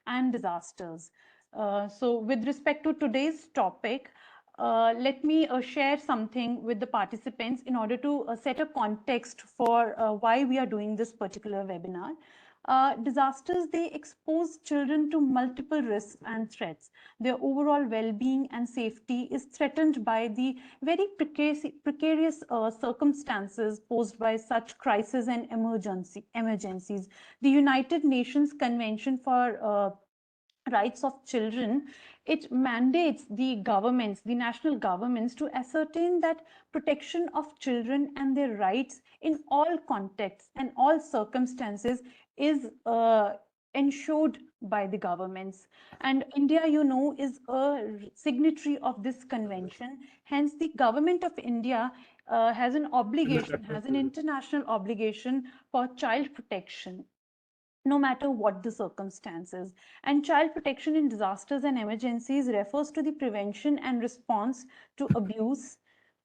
and disasters. So with respect to today's topic, let me share something with the participants in order to set a context for why we are doing this particular webinar. Disasters, they expose children to multiple risks and threats. Their overall well-being and safety is threatened by the very precarious circumstances posed by such crises and emergencies. The United Nations Convention for Rights of Children, it mandates the governments, the national governments, to ascertain that protection of children and their rights in all contexts and all circumstances is ensured by the governments. And India, you know, is a signatory of this convention. Hence, the government of India has an obligation, has an international obligation for child protection, no matter what the circumstances. And child protection in disasters and emergencies refers to the prevention and response to abuse,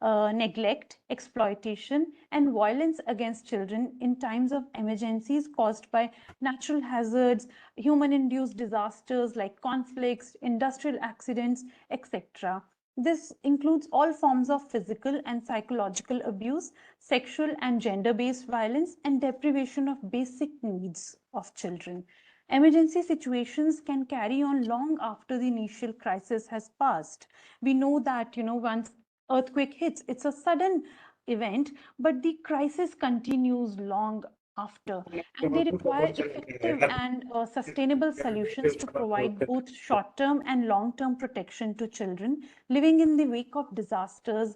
neglect, exploitation, and violence against children in times of emergencies caused by natural hazards, human-induced disasters like conflicts, industrial accidents, etc. This includes all forms of physical and psychological abuse, sexual and gender-based violence, and deprivation of basic needs of children. Emergency situations can carry on long after the initial crisis has passed. We know that, once earthquake hits, it's a sudden event, but the crisis continues long after, and they require effective and sustainable solutions to provide both short-term and long-term protection to children living in the wake of disasters.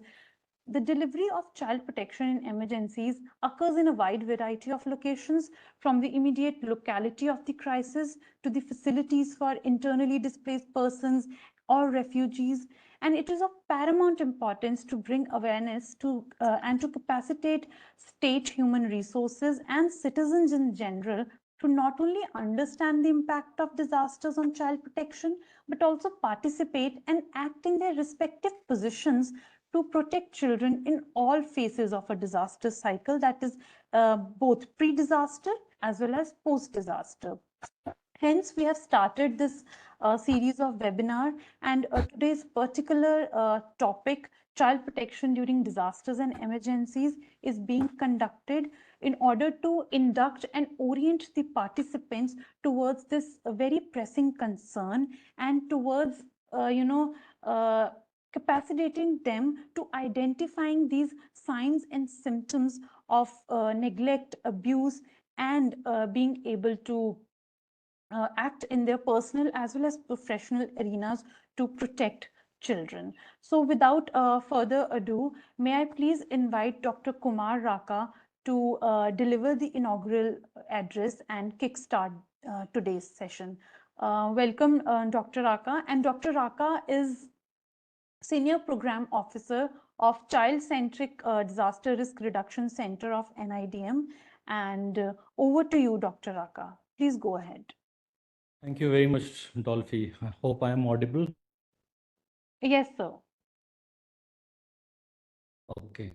The delivery of child protection in emergencies occurs in a wide variety of locations, from the immediate locality of the crisis to the facilities for internally displaced persons or refugees. And it is of paramount importance to bring awareness to and to capacitate state human resources and citizens in general to not only understand the impact of disasters on child protection, but also participate and act in their respective positions to protect children in all phases of a disaster cycle, that is both pre-disaster as well as post-disaster. Hence, we have started this series of webinar, and today's particular topic, child protection during disasters and emergencies, is being conducted in order to induct and orient the participants towards this very pressing concern and towards, capacitating them to identifying these signs and symptoms of neglect, abuse, and being able to act in their personal as well as professional arenas to protect children. So without further ado, may I please invite Dr. Kumar Raka to deliver the inaugural address and kickstart today's session. Welcome, Dr. Raka. And Dr. Raka is Senior Program Officer of Child-Centric Disaster Risk Reduction Center of NIDM. And over to you, Dr. Raka. Please go ahead. Thank you very much, Dolphy. I hope I am audible. Yes, sir. Okay.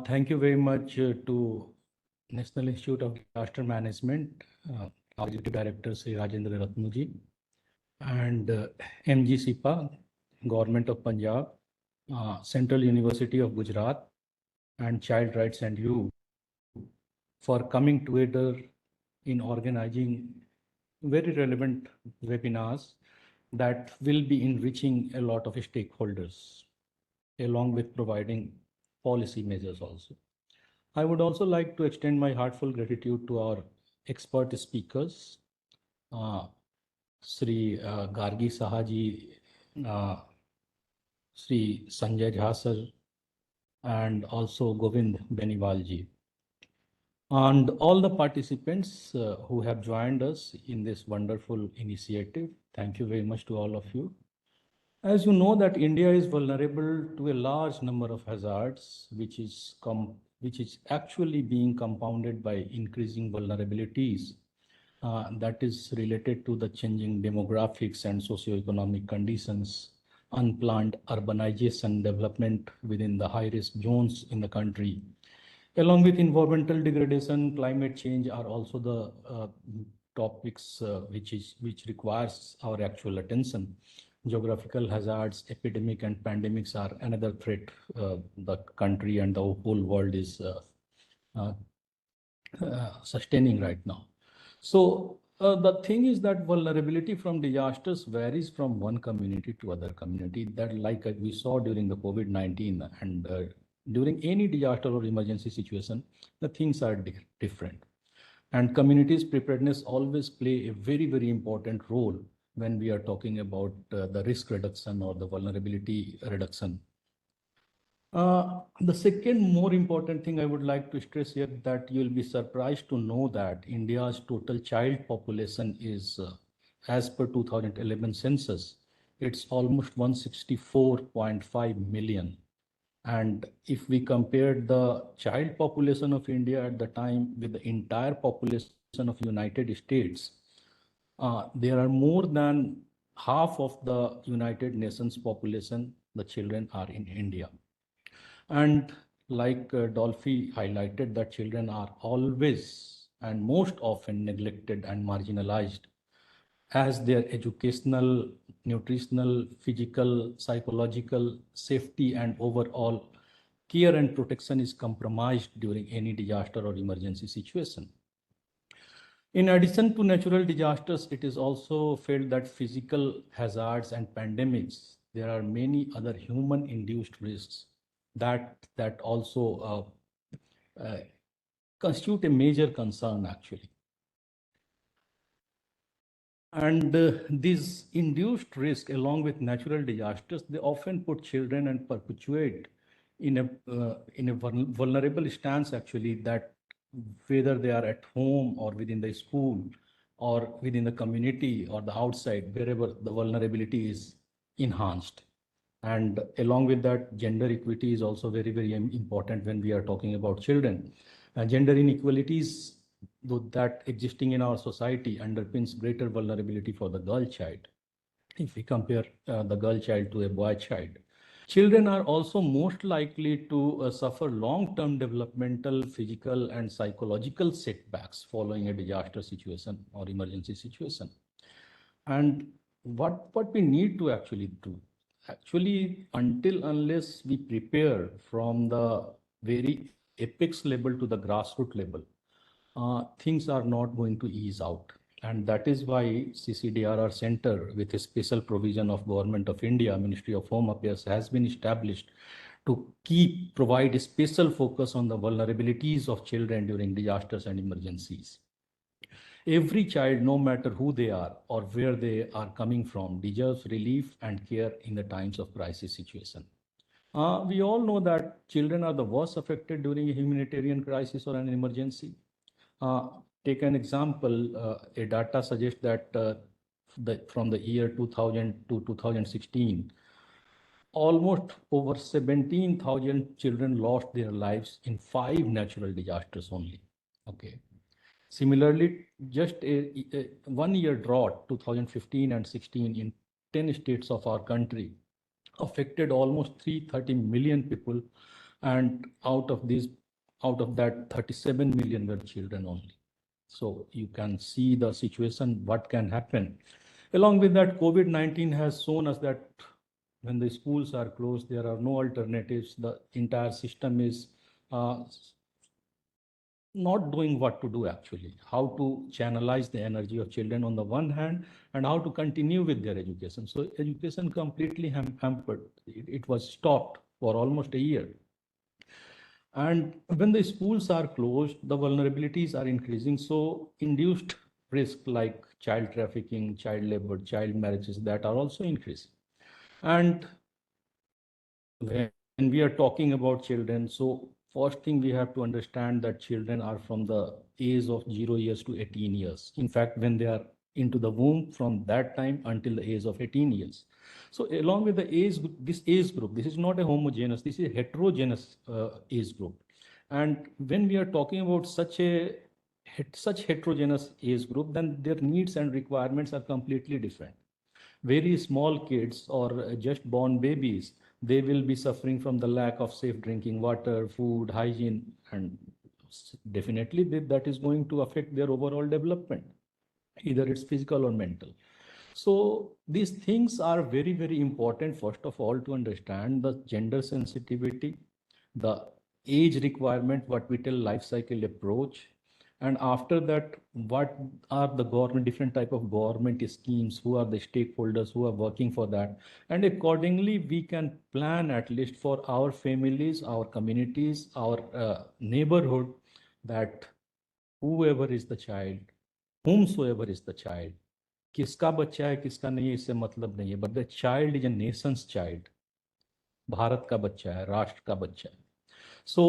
Thank you very much to National Institute of Disaster Management, our Executive Director, Sri Rajendra Ratnuji, and MGCPA, Government of Punjab, Central University of Gujarat, and Child Rights and You for coming together in organizing very relevant webinars that will be enriching a lot of stakeholders, along with providing policy measures also. I would also like to extend my heartfelt gratitude to our expert speakers, Sri Gargi Saha ji, Sri Sanjay Jha sir, and also Govind Beniwal ji, and all the participants who have joined us in this wonderful initiative. Thank you very much to all of you. As you know that India is vulnerable to a large number of hazards, which is actually being compounded by increasing vulnerabilities that is related to the changing demographics and socioeconomic conditions, unplanned urbanization development within the high-risk zones in the country, along with environmental degradation, climate change are also the topics which requires our actual attention. Geographical hazards, epidemic and pandemics are another threat the country and the whole world is uh, sustaining right now. So the thing is that vulnerability from disasters varies from one community to other community. That like we saw during the COVID-19 and during any disaster or emergency situation, the things are different. And communities preparedness always play a very, very important role when we are talking about the risk reduction or the vulnerability reduction. The second more important thing I would like to stress here that you'll be surprised to know that India's total child population is, as per 2011 census, it's almost 164.5 million. And if we compare the child population of India at the time with the entire population of United States, there are more than half of the United Nations population, the children are in India. And like Dolphy highlighted, that children are always and most often neglected and marginalized as their educational, nutritional, physical, psychological safety and overall care and protection is compromised during any disaster or emergency situation. In addition to natural disasters, it is also felt that physical hazards and pandemics, there are many other human-induced risks that also constitute a major concern actually. And these induced risk along with natural disasters, they often put children and perpetuate in a vulnerable stance actually, that whether they are at home or within the school or within the community or the outside, wherever the vulnerability is enhanced. And along with that, gender equity is also very, very important when we are talking about children. Gender inequalities that existing in our society underpins greater vulnerability for the girl child. If we compare the girl child to a boy child, children are also most likely to suffer long-term developmental, physical, and psychological setbacks following a disaster situation or emergency situation. And what we need to actually do, actually, until unless we prepare from the very apex level to the grassroots level, things are not going to ease out. And that is why CCDRR Center, with a special provision of Government of India, Ministry of Home Affairs, has been established to provide a special focus on the vulnerabilities of children during disasters and emergencies. Every child, no matter who they are or where they are coming from, deserves relief and care in the times of crisis situation. We all know that children are the worst affected during a humanitarian crisis or an emergency. Take an example, a data suggests that from the year 2000 to 2016, almost over 17,000 children lost their lives in 5 natural disasters only. Okay. Similarly, just a 1-year drought, 2015 and 16 in 10 states of our country affected almost 330 million people. And out of that 37 million were children only. So you can see the situation, what can happen. Along with that, COVID-19 has shown us that when the schools are closed, there are no alternatives. The entire system is not doing what to do actually, how to channelize the energy of children on the one hand and how to continue with their education. So education completely hampered. It was stopped for almost a year. And when the schools are closed, the vulnerabilities are increasing. So induced risk like child trafficking, child labor, child marriages, that are also increasing. And when we are talking about children, so first thing we have to understand that children are from the age of 0 years to 18 years. In fact, when they are into the womb, from that time until the age of 18 years. So along with the age, this age group, this is not a homogeneous, this is a heterogeneous age group. And when we are talking about such heterogeneous age group, then their needs and requirements are completely different. Very small kids or just born babies, they will be suffering from the lack of safe drinking water, food, hygiene, and definitely that is going to affect their overall development. either it's physical or mental. So these things are very, very important, first of all, to understand the gender sensitivity, the age requirement, what we tell life cycle approach. And after that, what are the government, different type of government schemes, who are the stakeholders who are working for that. And accordingly, we can plan at least for our families, our communities, our neighborhood, that whoever is the child, whomsoever is the child, किसका बच्चा है किसका नहीं है इससे मतलब नहीं है, but the child is a nation's child, Bharat का बच्चा है, राष्ट्र का बच्चा है. So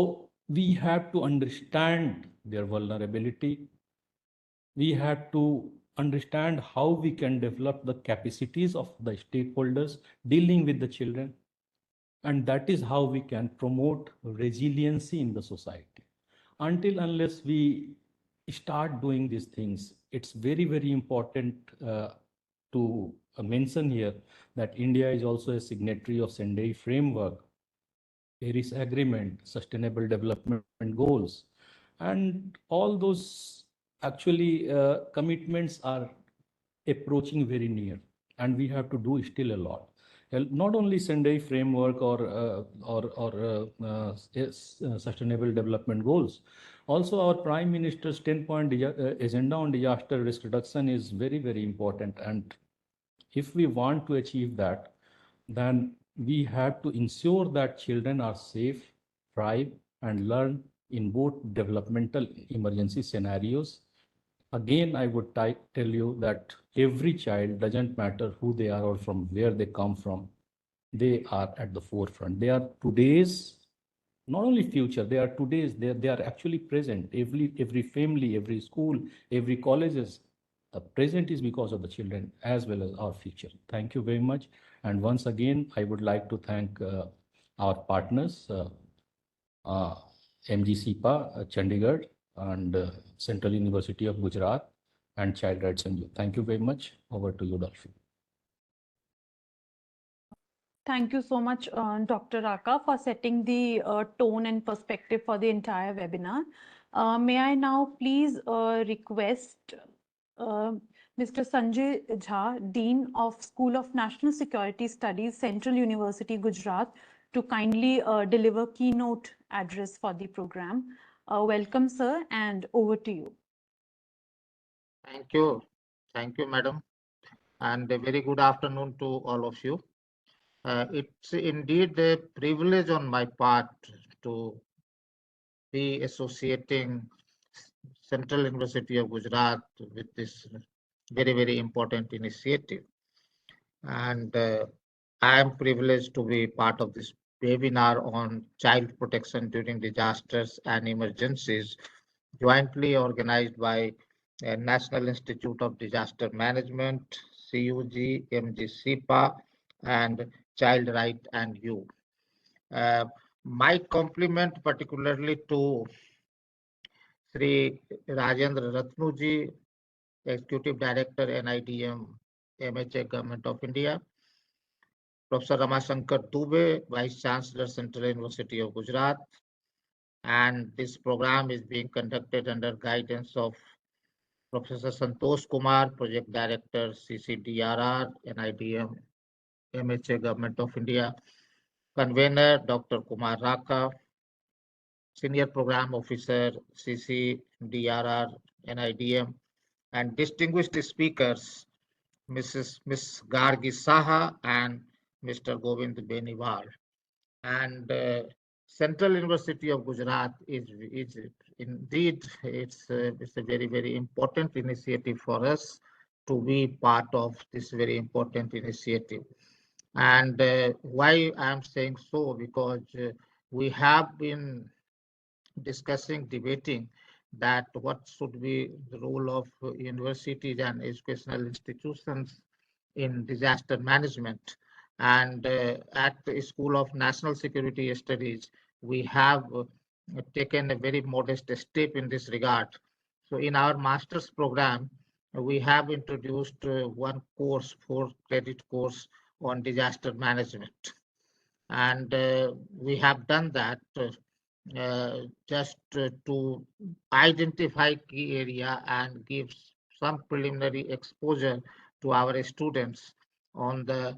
we have to understand their vulnerability, we have to understand how we can develop the capacities of the stakeholders dealing with the children, and that is how we can promote resiliency in the society. Until unless we start doing these things, it's very, very important to mention here that India is also a signatory of Sendai Framework, Paris Agreement, Sustainable Development Goals, and all those actually commitments are approaching very near, and we have to do still a lot. Not only Sendai Framework or Sustainable Development Goals, also our Prime Minister's 10-point agenda on disaster risk reduction is very, very important. And if we want to achieve that, then we have to ensure that children are safe, thrive, and learn in both developmental emergency scenarios. Again, I would tell you that every child, doesn't matter who they are or from where they come from, they are at the forefront. They are today's, not only future, they are today's, they are actually present. Every family, every school, every colleges, the present is because of the children as well as our future. Thank you very much. And once again, I would like to thank our partners, MGCPA, Chandigarh, and Central University of Gujarat, and Child Rights NGO. Thank you very much. Over to you, Dolphy. Thank you so much, Dr. Raka, for setting the tone and perspective for the entire webinar. May I now please request Mr. Sanjay Jha, Dean of School of National Security Studies, Central University, Gujarat, to kindly deliver keynote address for the program. Welcome, sir, and over to you. Thank you. Thank you, madam. And a very good afternoon to all of you. It's indeed a privilege on my part to be associating Central University of Gujarat with this very, very important initiative. And I am privileged to be part of this webinar on child protection during disasters and emergencies, jointly organized by National Institute of Disaster Management, CUG, MGCPA, and Child Right and You. My compliment particularly to Sri Rajendra Ratnuji, Executive Director, NIDM, MHA, Government of India, Professor Ramashankar Dubey, Vice Chancellor, Central University of Gujarat, and this program is being conducted under guidance of Professor Santosh Kumar, Project Director, CCDRR, NIDM, MHA, Government of India, Convener, Dr. Kumar Raka, Senior Program Officer, CCDRR, NIDM, and distinguished speakers, Miss Gargi Saha and Mr. Govind Beniwal. And Central University of Gujarat is indeed, it's a very, very important initiative for us to be part of this very important initiative. And why I'm saying so, because we have been discussing, debating that what should be the role of universities and educational institutions in disaster management. And at the School of National Security Studies, we have taken a very modest step in this regard. So in our master's program, we have introduced one course, 4-credit course on disaster management. And we have done that just to identify key area and give some preliminary exposure to our students on the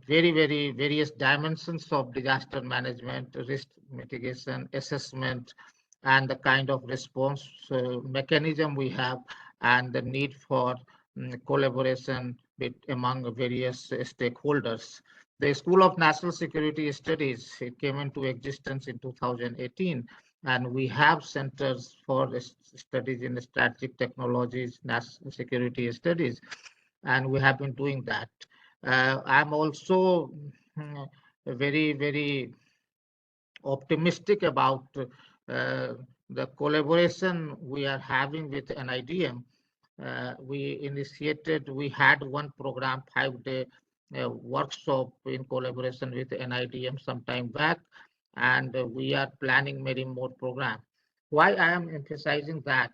very various dimensions of disaster management, risk mitigation, assessment, and the kind of response mechanism we have, and the need for collaboration among various stakeholders. The School of National Security Studies, it came into existence in 2018, and we have centers for studies in strategic technologies, national security studies, and we have been doing that. I'm also very optimistic about the collaboration we are having with NIDM. We had one program, 5-day workshop in collaboration with NIDM some time back, and we are planning many more programs. Why I am emphasizing that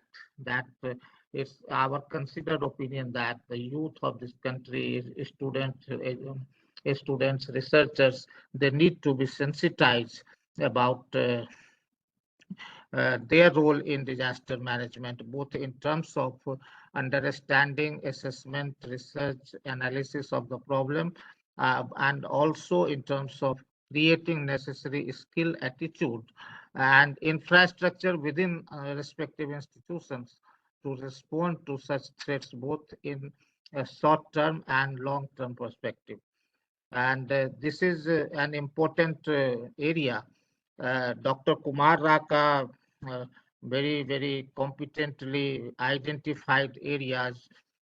it's our considered opinion that the youth of this country, students, researchers, they need to be sensitized about their role in disaster management, both in terms of understanding, assessment, research, analysis of the problem, and also in terms of creating necessary skill, attitude, and infrastructure within respective institutions to respond to such threats, both in a short-term and long-term perspective. And this is an important area. Dr. Kumar Raka very competently identified areas,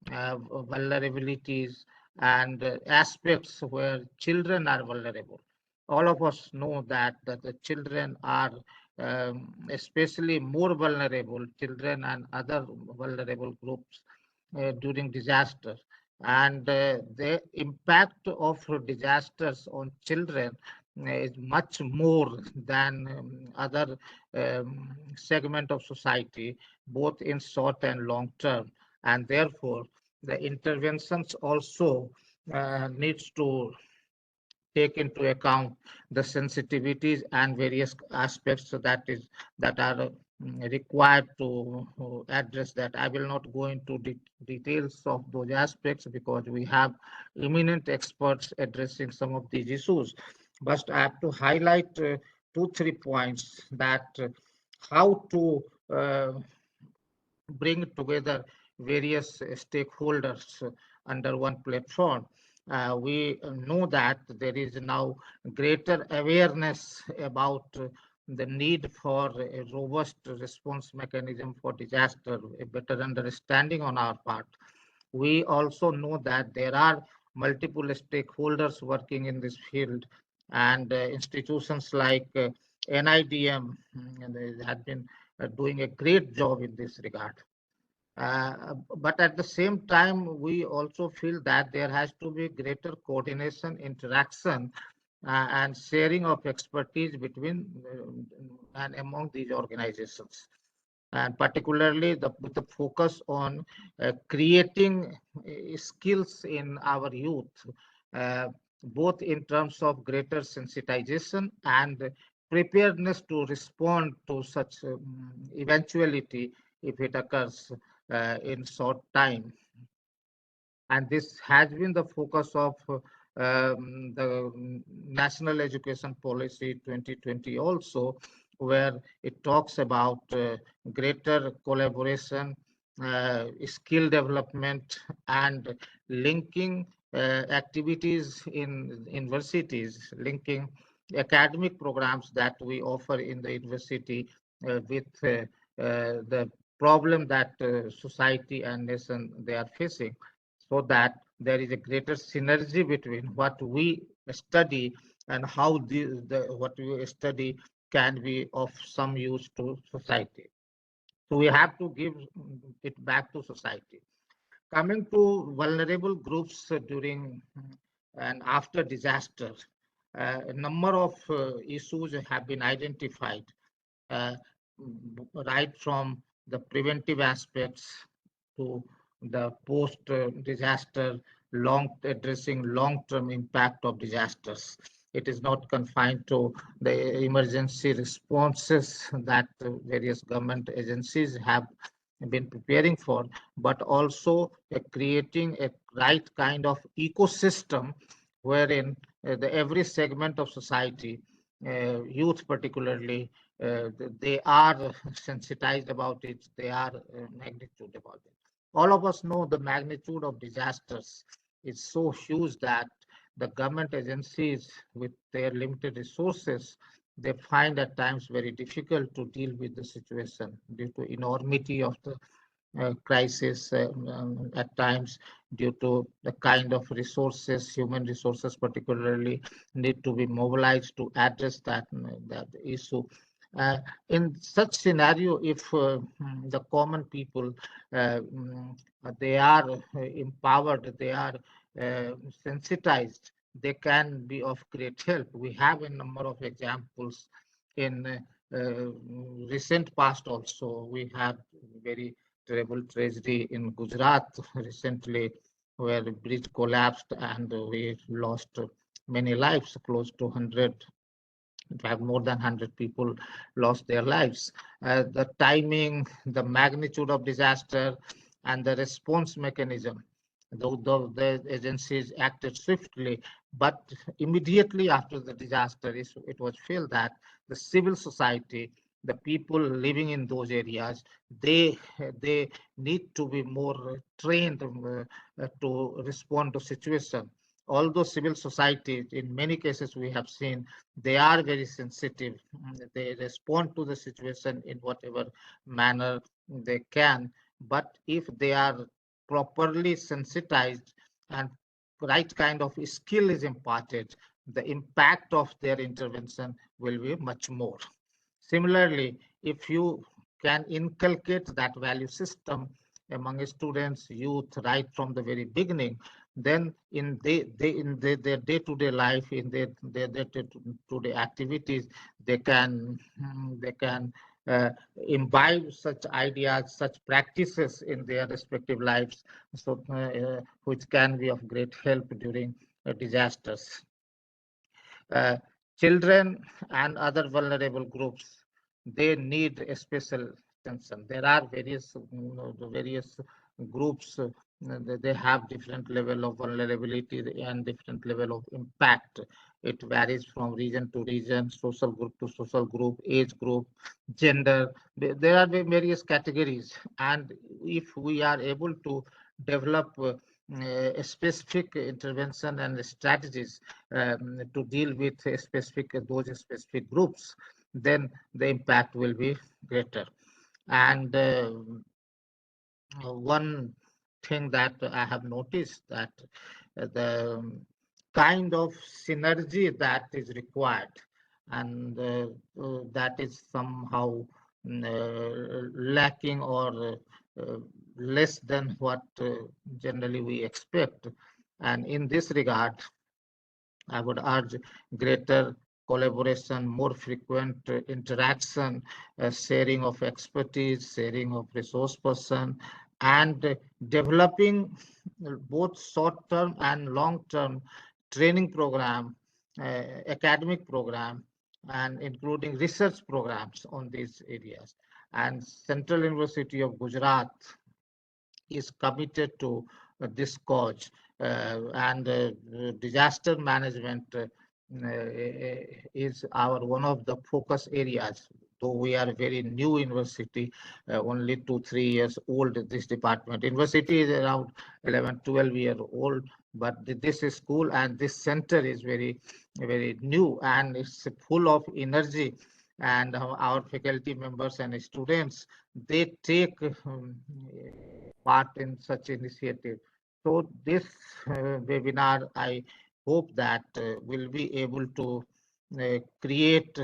vulnerabilities, and aspects where children are vulnerable. All of us know that the children are especially more vulnerable, children and other vulnerable groups during disaster. And the impact of disasters on children is much more than other segment of society, both in short and long term. And therefore, the interventions also needs to take into account the sensitivities and various aspects that are required to address that. I will not go into details of those aspects because we have eminent experts addressing some of these issues. But I have to highlight 2-3 points that how to bring together various stakeholders under one platform. We know that there is now greater awareness about the need for a robust response mechanism for disaster, a better understanding on our part. We also know that there are multiple stakeholders working in this field, and institutions like NIDM have been doing a great job in this regard. But at the same time, we also feel that there has to be greater coordination, interaction, and sharing of expertise between and among these organizations. And particularly with the focus on creating skills in our youth, both in terms of greater sensitization and preparedness to respond to such eventuality if it occurs in short time. And this has been the focus of the National Education Policy 2020 also, where it talks about greater collaboration, skill development, and linking activities in universities, linking academic programs that we offer in the university with the problem that society and nation they are facing, so that there is a greater synergy between what we study and how what we study can be of some use to society. So we have to give it back to society. Coming to vulnerable groups during and after disaster, a number of issues have been identified, right from the preventive aspects to the post-disaster addressing long-term impact of disasters. It is not confined to the emergency responses that various government agencies have been preparing for, but also creating a right kind of ecosystem wherein every segment of society, youth particularly, they are sensitized about it, they are magnitude about it. All of us know the magnitude of disasters is so huge that the government agencies, with their limited resources, they find at times very difficult to deal with the situation due to enormity of the crisis, at times due to the kind of resources, human resources particularly, need to be mobilized to address that issue. Uh, in such scenario, if the common people, they are empowered, they are sensitized, they can be of great help. We have a number of examples in recent past also. We had very terrible tragedy in Gujarat recently, where the bridge collapsed and we lost many lives, close to 100. In fact, more than 100 people lost their lives. The timing, the magnitude of disaster, and the response mechanism. Though the agencies acted swiftly, but immediately after the disaster, it was felt that the civil society, the people living in those areas, they they need to be more trained to respond to situation. Although civil society, in many cases we have seen, they are very sensitive. They respond to the situation in whatever manner they can. But if they are properly sensitized and right kind of skill is imparted, the impact of their intervention will be much more. Similarly, if you can inculcate that value system among students, youth, right from the very beginning, then their day-to-day life, in their day-to-day activities, they can imbibe such ideas, such practices in their respective lives, so which can be of great help during disasters. Uh, Children and other vulnerable groups, they need a special attention. There are various groups. They have different level of vulnerability and different level of impact. It varies from region to region, social group to social group, age group, gender. There are various categories, and if we are able to develop a specific intervention and strategies to deal with those specific groups, then the impact will be greater. And one thing that I have noticed, that the kind of synergy that is required, and that is somehow lacking, or less than what generally we expect. And in this regard, I would urge greater collaboration, more frequent interaction, sharing of expertise, sharing of resource person, and developing both short-term and long-term training program, academic program, and including research programs on these areas. And Central University of Gujarat is committed to this cause, and disaster management is our one of the focus areas. Though we are a very new university, only 2-3 years old, this department. University is around 11-12 year old, but this school and this center is very new, and it's full of energy. And our faculty members and students, they take part in such initiative. So this webinar, I hope that will be able to create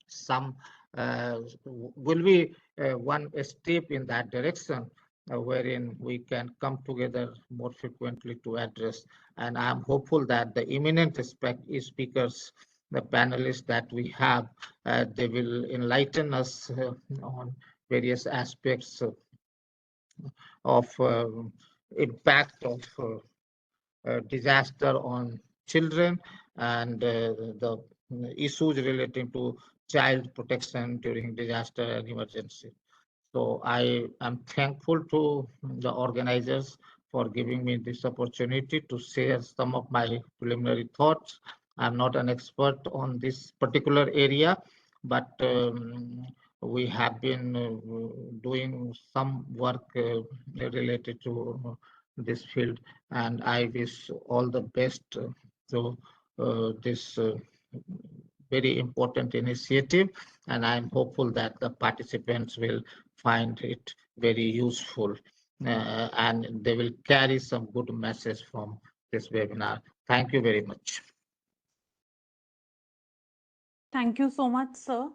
some, will be one step in that direction, wherein we can come together more frequently to address. And I'm hopeful that the eminent speakers, the panelists that we have, they will enlighten us on various aspects of impact of disaster on children, and the issues relating to child protection during disaster and emergency. So I am thankful to the organizers for giving me this opportunity to share some of my preliminary thoughts. I'm not an expert on this particular area, but we have been doing some work related to this field, and I wish all the best to this very important initiative, and I'm hopeful that the participants will find it very useful and they will carry some good message from this webinar. Thank you very much. Thank you so much, sir.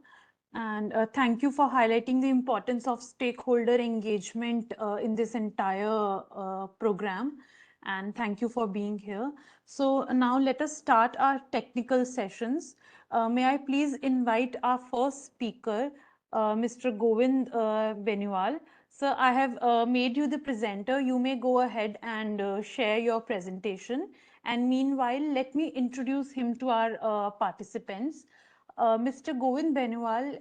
And thank you for highlighting the importance of stakeholder engagement in this entire program. And thank you for being here. So now let us start our technical sessions. May I please invite our first speaker, Mr. Govind Beniwal. Sir, I have made you the presenter. You may go ahead and share your presentation. And meanwhile, let me introduce him to our participants. Mr. Govind Beniwal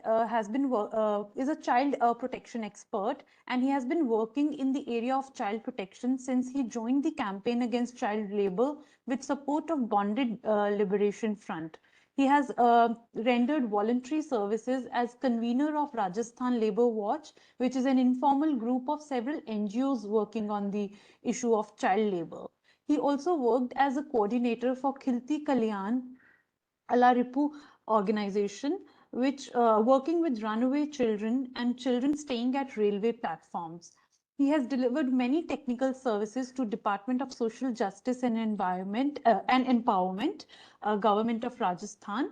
is a child protection expert, and he has been working in the area of child protection since he joined the campaign against child labor with support of Bonded Liberation Front. He has rendered voluntary services as convener of Rajasthan Labour Watch, which is an informal group of several NGOs working on the issue of child labor. He also worked as a coordinator for Khilti Kaliyan Alaripu organization, which working with runaway children and children staying at railway platforms. He has delivered many technical services to Department of Social Justice and Environment and Empowerment, Government of Rajasthan,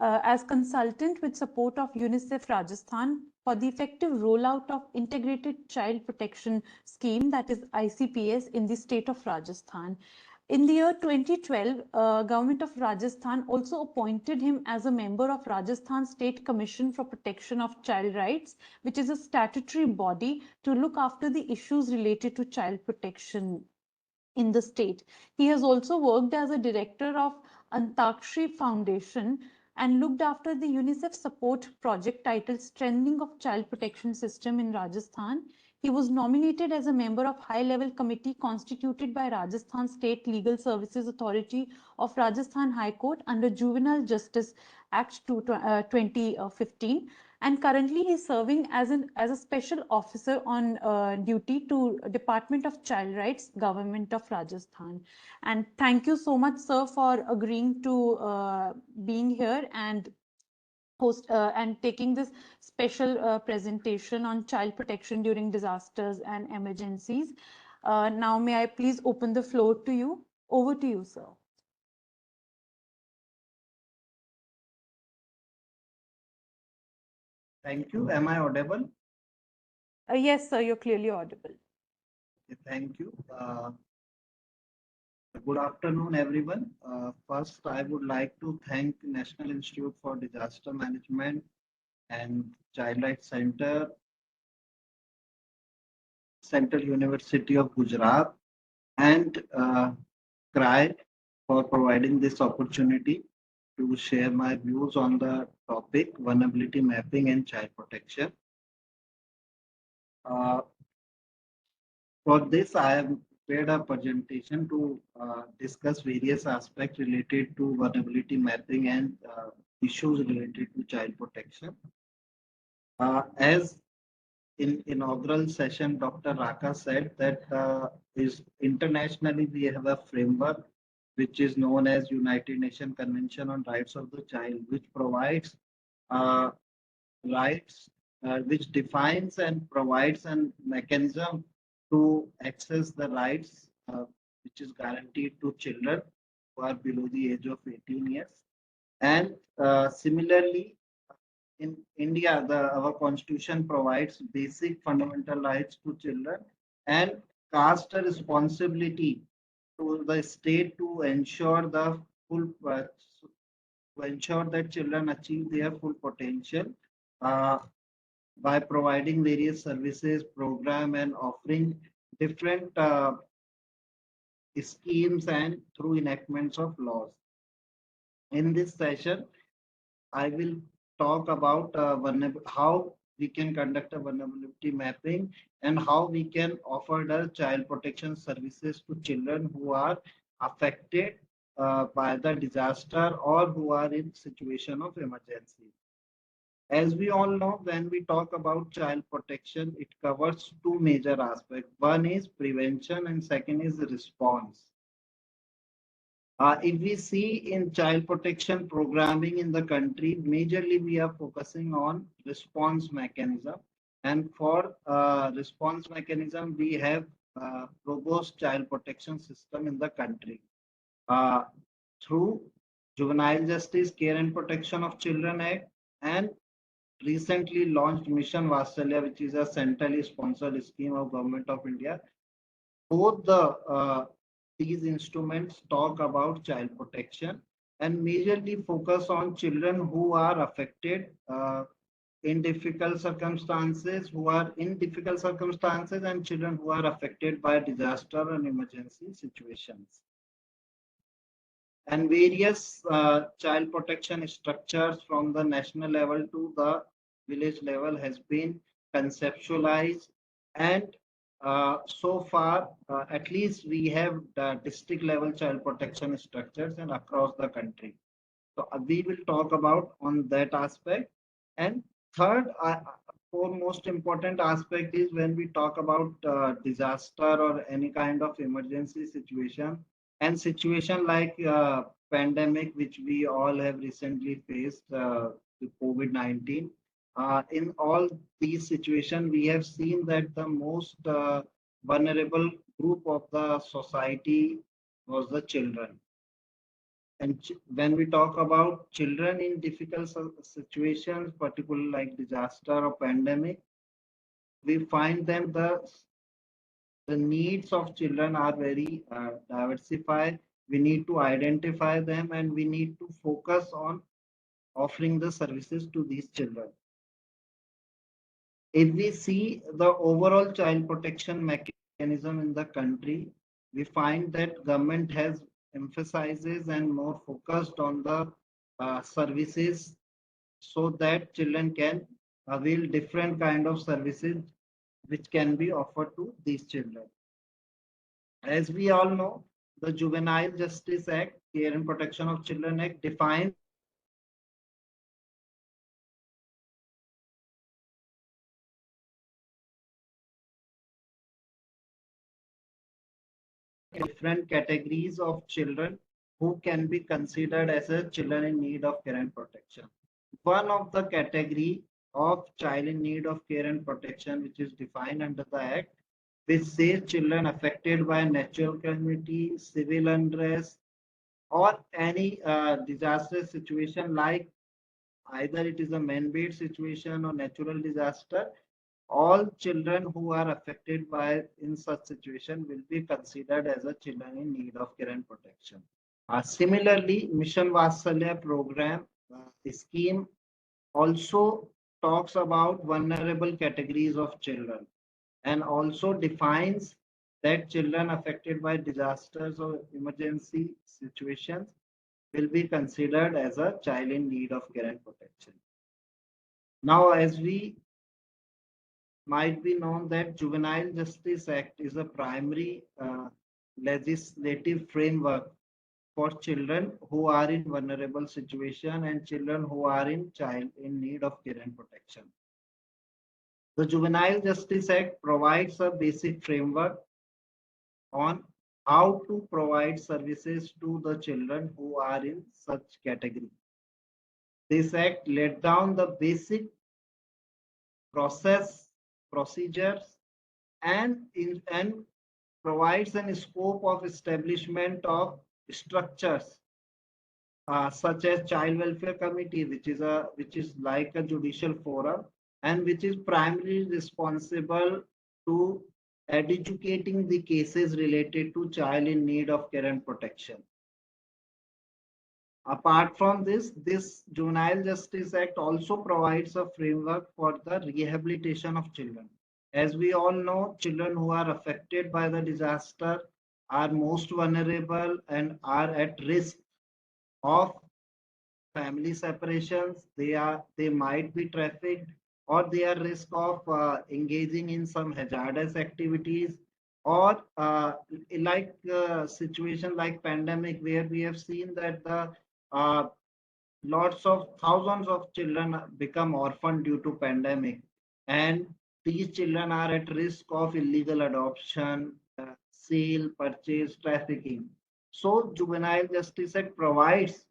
as consultant with support of UNICEF Rajasthan for the effective rollout of Integrated Child Protection Scheme, that is ICPS, in the state of Rajasthan. In the year 2012, Government of Rajasthan also appointed him as a member of Rajasthan State Commission for Protection of Child Rights, which is a statutory body to look after the issues related to child protection in the state. He has also worked as a director of Antakshi Foundation and looked after the UNICEF support project titled Strengthening of Child Protection System in Rajasthan. He was nominated as a member of high-level committee constituted by Rajasthan State Legal Services Authority of Rajasthan High Court under Juvenile Justice Act 2015. And currently he is serving as a special officer on duty to Department of Child Rights, Government of Rajasthan. And thank you so much, sir, for agreeing to being here and host and taking this special presentation on child protection during disasters and emergencies. Now, may I please open the floor to you? Over to you, sir. Thank you. Am I audible? Yes, sir, you're clearly audible. Thank you. Good afternoon, everyone. First, I would like to thank National Institute for Disaster Management and Child Rights Center, Central University of Gujarat, and CRY for providing this opportunity to share my views on the topic vulnerability mapping and child protection. For this, I have prepared a presentation to discuss various aspects related to vulnerability mapping and issues related to child protection. As in inaugural session, Dr. Raka said that is internationally we have a framework which is known as United Nations Convention on Rights of the Child, which provides rights, which defines and provides a mechanism to access the rights which is guaranteed to children who are below the age of 18 years. And similarly, in India, our constitution provides basic fundamental rights to children and casts a responsibility to the state to ensure the full to ensure that children achieve their full potential by providing various services, program, and offering different schemes and through enactments of laws. In this session, I will talk about how we can conduct a vulnerability mapping, and how we can offer the child protection services to children who are affected by the disaster or who are in situation of emergency. As we all know, when we talk about child protection, it covers two major aspects. One is prevention and second is response. If we see in child protection programming in the country, majorly we are focusing on response mechanism. And for response mechanism, we have robust child protection system in the country. Through Juvenile Justice, Care and Protection of Children Act, and recently launched Mission Vatsalya, which is a centrally sponsored scheme of Government of India. Both these instruments talk about child protection and majorly focus on children who are affected in difficult circumstances, and children who are affected by disaster and emergency situations. And various child protection structures from the national level to the village level has been conceptualized, and so far at least we have the district level child protection structures and across the country. So we will talk about on that aspect. And third, most important aspect is when we talk about disaster or any kind of emergency situation, and situation like pandemic, which we all have recently faced, the COVID-19. In all these situations, we have seen that the most vulnerable group of the society was the children. And when we talk about children in difficult situations, particularly like disaster or pandemic, we find them the needs of children are very diversified. We need to identify them and we need to focus on offering the services to these children. If we see the overall child protection mechanism in the country, we find that government has emphasizes and more focused on the services so that children can avail different kind of services which can be offered to these children. As we all know, the Juvenile Justice Act, Care and Protection of Children Act defines different categories of children who can be considered as a children in need of care and protection. One of the category of child in need of care and protection, which is defined under the Act, which says children affected by natural calamity, civil unrest, or any disaster situation, like either it is a man-made situation or natural disaster. All children who are affected by in such situation will be considered as a children in need of care and protection. Similarly, Mission Vatsalya program scheme also talks about vulnerable categories of children and also defines that children affected by disasters or emergency situations will be considered as a child in need of care and protection. Now, as we might be known that Juvenile Justice Act is a primary legislative framework for children who are in vulnerable situation and children who are in child in need of care and protection. The Juvenile Justice Act provides a basic framework on how to provide services to the children who are in such category. This act laid down the basic procedures and provides a scope of establishment of structures such as child welfare committee, which is like a judicial forum and which is primarily responsible to educating the cases related to child in need of care and protection. Apart from this Juvenile Justice Act also provides a framework for the rehabilitation of children. As we all know, children who are affected by the disaster are most vulnerable and are at risk of family separations. They might be trafficked, or they are risk of engaging in some hazardous activities, or like situation like pandemic, where we have seen that the lots of thousands of children become orphaned due to pandemic, and these children are at risk of illegal adoption, sale, purchase, trafficking. So Juvenile Justice Act provides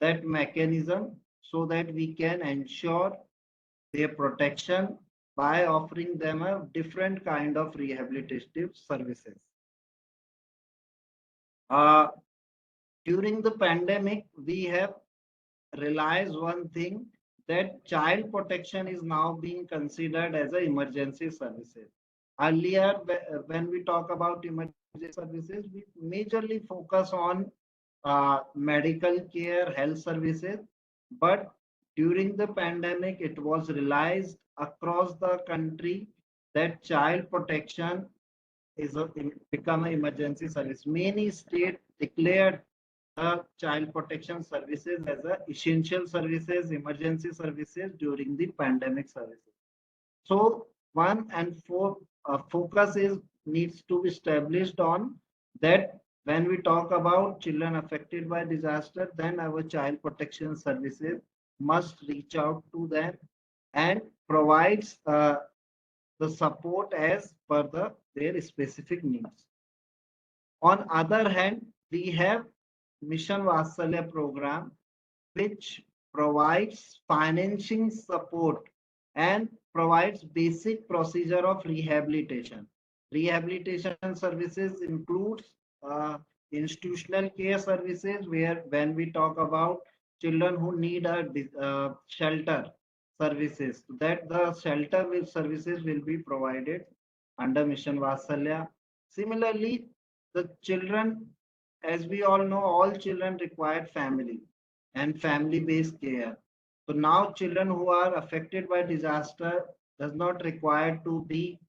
that mechanism so that we can ensure their protection by offering them a different kind of rehabilitative services. Uh, During the pandemic, we have realized one thing, that child protection is now being considered as an emergency services. Earlier, when we talk about emergency services, we majorly focus on medical care, health services. But during the pandemic, it was realized across the country that child protection is become an emergency service. Many states declared child protection services as a essential services, emergency services during the pandemic services. So one and four focus is needs to be established on that. When we talk about children affected by disaster, then our child protection services must reach out to them and provides the support as per their specific needs. On other hand, we have Mission Vatsalya program, which provides financing support and provides basic procedure of rehabilitation. Rehabilitation services includes institutional care services, where when we talk about children who need a shelter services, that the shelter will services will be provided under Mission Vatsalya. Similarly, the children, as we all know, all children require family and family-based care. So now children who are affected by disaster does not require to be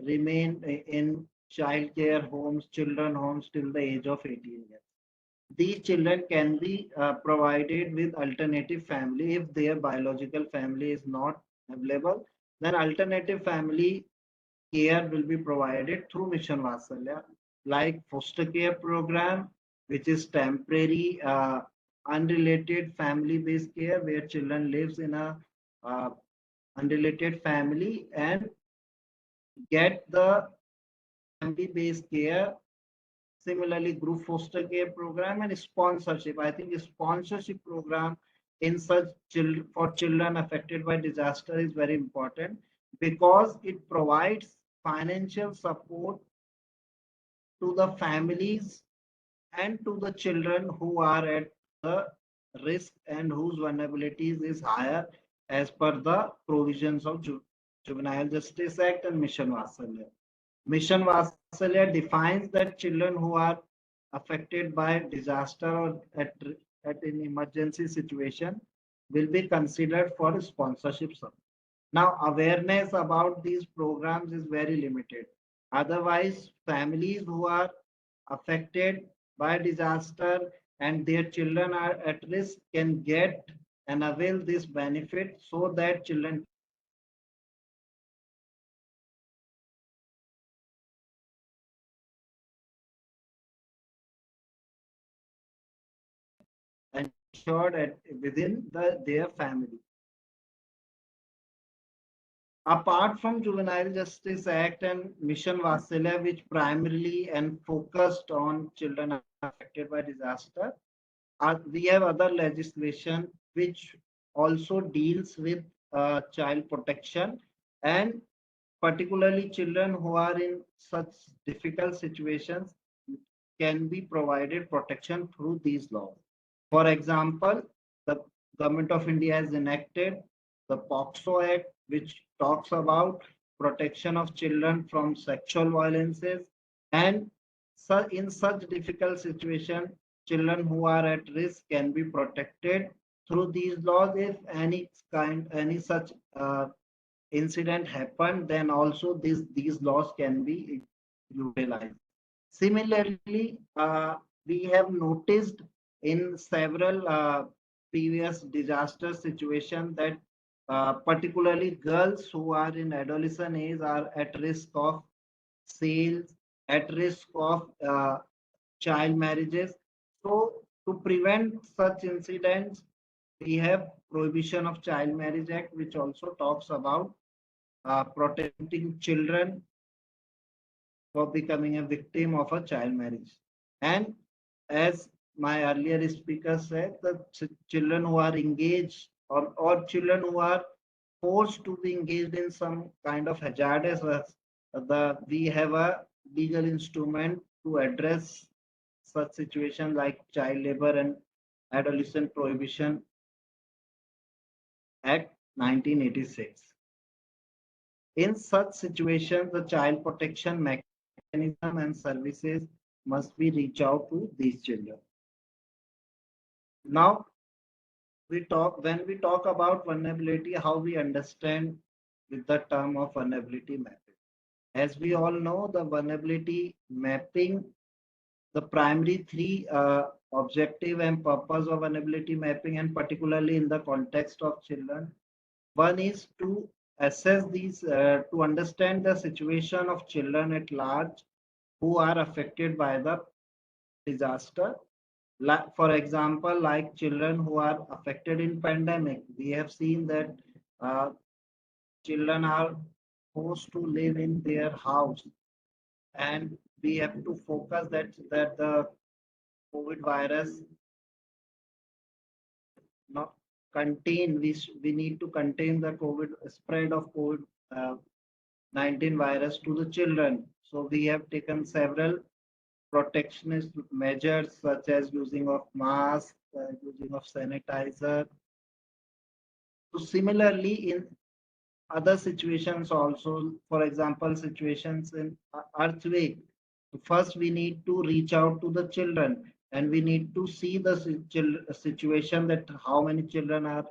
remain in child care homes, children homes till the age of 18 years. These children can be provided with alternative family if their biological family is not available. Then alternative family care will be provided through Mission Vatsalya, like foster care program, which is temporary, unrelated family-based care, where children lives in a uh, unrelated family and get the family-based care. Similarly, group foster care program and sponsorship. I think a sponsorship program in such for children affected by disaster is very important, because it provides financial support to the families and to the children who are at the risk and whose vulnerabilities is higher as per the provisions of Juvenile Justice Act and Mission Vatsalya. Mission Vatsalya defines that children who are affected by disaster or at an emergency situation will be considered for sponsorship support. Now, awareness about these programs is very limited. Otherwise, families who are affected by disaster and their children are at risk can get and avail this benefit, so that children ensured within their family. Apart from Juvenile Justice Act and Mission Vatsalya, which primarily and focused on children affected by disaster, we have other legislation which also deals with child protection, and particularly children who are in such difficult situations can be provided protection through these laws. For example, the Government of India has enacted the POCSO Act, which talks about protection of children from sexual violences, and so in such difficult situation, children who are at risk can be protected through these laws. If any such incident happened, then also these laws can be utilized. Similarly, we have noticed in several previous disaster situations that particularly girls who are in adolescent age are at risk of sales, at risk of child marriages. So to prevent such incidents, we have Prohibition of Child Marriage Act, which also talks about protecting children for becoming a victim of a child marriage. And as my earlier speaker said, the children who are engaged or children who are forced to be engaged in some kind of hazardous work, we have a legal instrument to address such situations like Child Labor and Adolescent Prohibition Act 1986. In such situations, the child protection mechanism and services must be reach out to these children. Now, when we talk about vulnerability, how we understand with the term of vulnerability mapping. As we all know, the vulnerability mapping, the primary three objective and purpose of vulnerability mapping, and particularly in the context of children, one is to assess these, to understand the situation of children at large who are affected by the disaster. For example, like children who are affected in pandemic, we have seen that uh, children are forced to live in their house, and we have to focus that the COVID virus not contain. We need to contain the COVID spread of COVID. 19 virus to the children. So we have taken several protectionist measures such as using of masks, using of sanitizer. So similarly, in other situations also, for example, situations in earthquake, first we need to reach out to the children and we need to see the situation that how many children are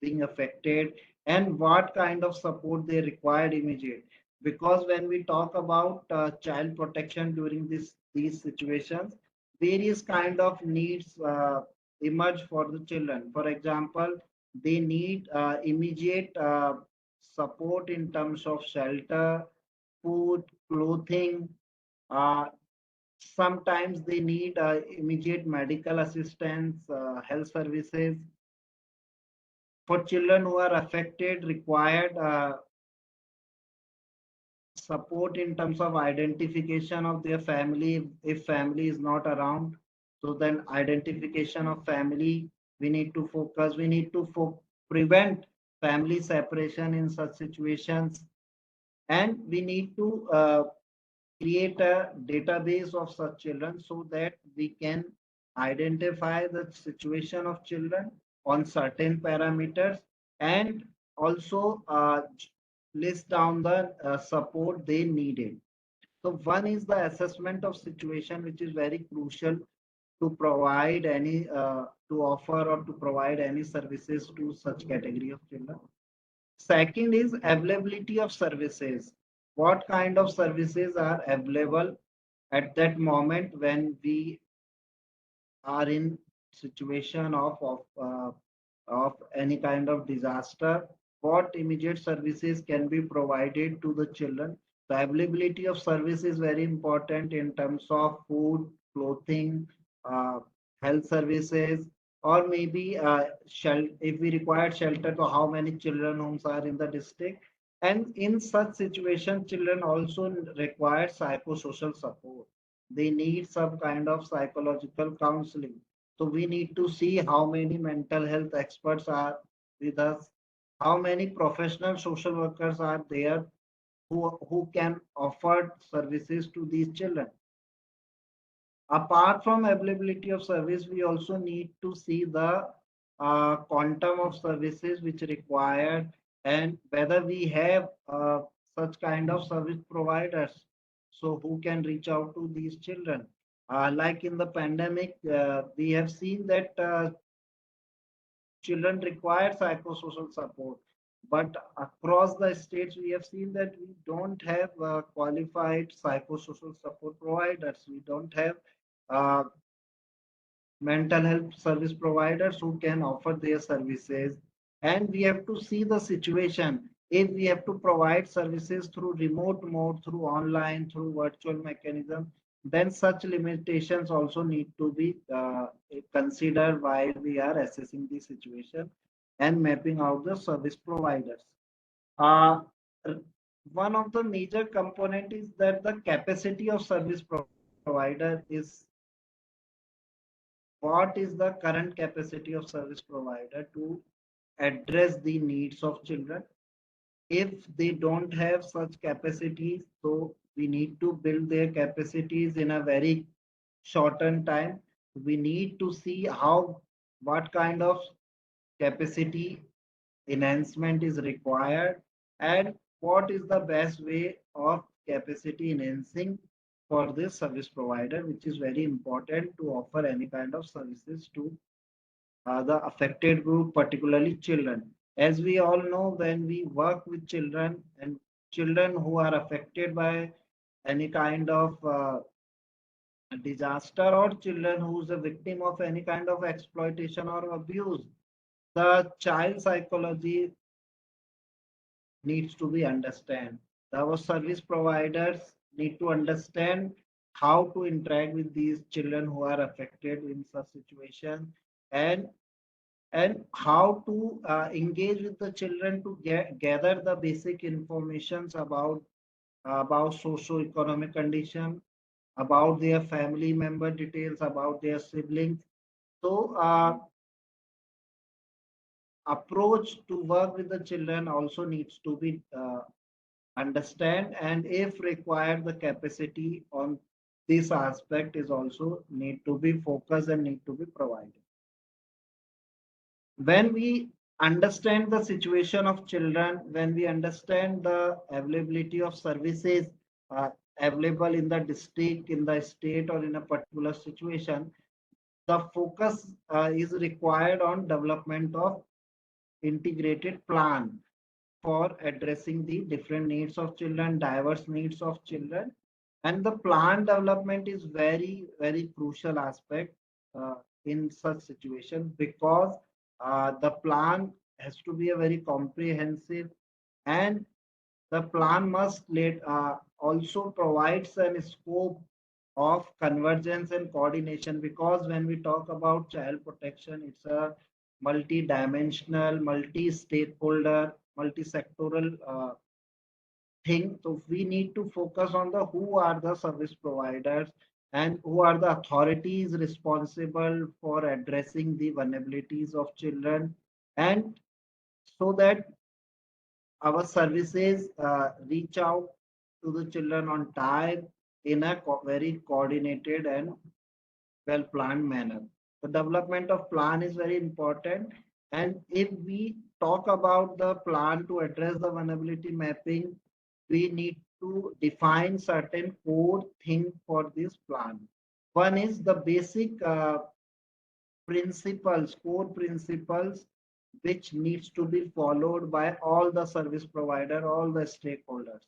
being affected and what kind of support they required immediate. Because when we talk about child protection during these situations, various kind of needs emerge for the children. For example, they need immediate support in terms of shelter, food, clothing. Uh, Sometimes they need immediate medical assistance, health services. For children who are affected, required support in terms of identification of their family if family is not around. So then identification of family, we need to focus, we need to prevent family separation in such situations, and we need to create a database of such children so that we can identify the situation of children on certain parameters and also list down the support they needed. So one is the assessment of situation, which is very crucial to provide any to offer or to provide any services to such category of children. Second is availability of services. What kind of services are available at that moment when we are in situation of any kind of disaster? What immediate services can be provided to the children? The availability of service is very important in terms of food, clothing, uh, health services, or maybe if we require shelter, to how many children homes are in the district. And in such situation, children also require psychosocial support. They need some kind of psychological counseling. So we need to see how many mental health experts are with us, how many professional social workers are there who can offer services to these children. Apart from availability of service, we also need to see the quantum of services which required and whether we have such kind of service providers. So who can reach out to these children? Like in the pandemic, we have seen that children require psychosocial support. But across the states, we have seen that we don't have qualified psychosocial support providers. We don't have uh, mental health service providers who can offer their services. and we have to see the situation. If we have to provide services through remote mode, through online, through virtual mechanism, then such limitations also need to be considered while we are assessing the situation and mapping out the service providers. Uh, One of the major component is that the capacity of service provider is, what is the current capacity of service provider to address the needs of children. If they don't have such capacities, so we need to build their capacities in a very shortened time. We need to see what kind of capacity enhancement is required and what is the best way of capacity enhancing for this service provider, which is very important to offer any kind of services to the affected group, particularly children. As we all know, when we work with children and children who are affected by any kind of disaster, or children who's a victim of any kind of exploitation or abuse, the child psychology needs to be understand. Our service providers need to understand how to interact with these children who are affected in such situation, and how to engage with the children to gather the basic informations about socio-economic condition, about their family member details, about their siblings. So approach to work with the children also needs to be understand, and if required, the capacity on this aspect is also need to be focused and need to be provided. When we understand the situation of children, when we understand the availability of services uh, available in the district, in the state, or in a particular situation, the focus is required on development of integrated plan for addressing the different needs of children, diverse needs of children. And the plan development is very, very crucial aspect in such situation, because the plan has to be a very comprehensive, and the plan must also provides an scope of convergence and coordination, because when we talk about child protection, it's a multi-dimensional, multi-stakeholder, multi-sectoral thing. So we need to focus on the who are the service providers and who are the authorities responsible for addressing the vulnerabilities of children, and so that our services reach out to the children on time in a very coordinated and well planned manner. The development of plan is very important. And if we talk about the plan to address the vulnerability mapping, we need to define certain core things for this plan. One is the basic principles, core principles, which needs to be followed by all the service provider, all the stakeholders.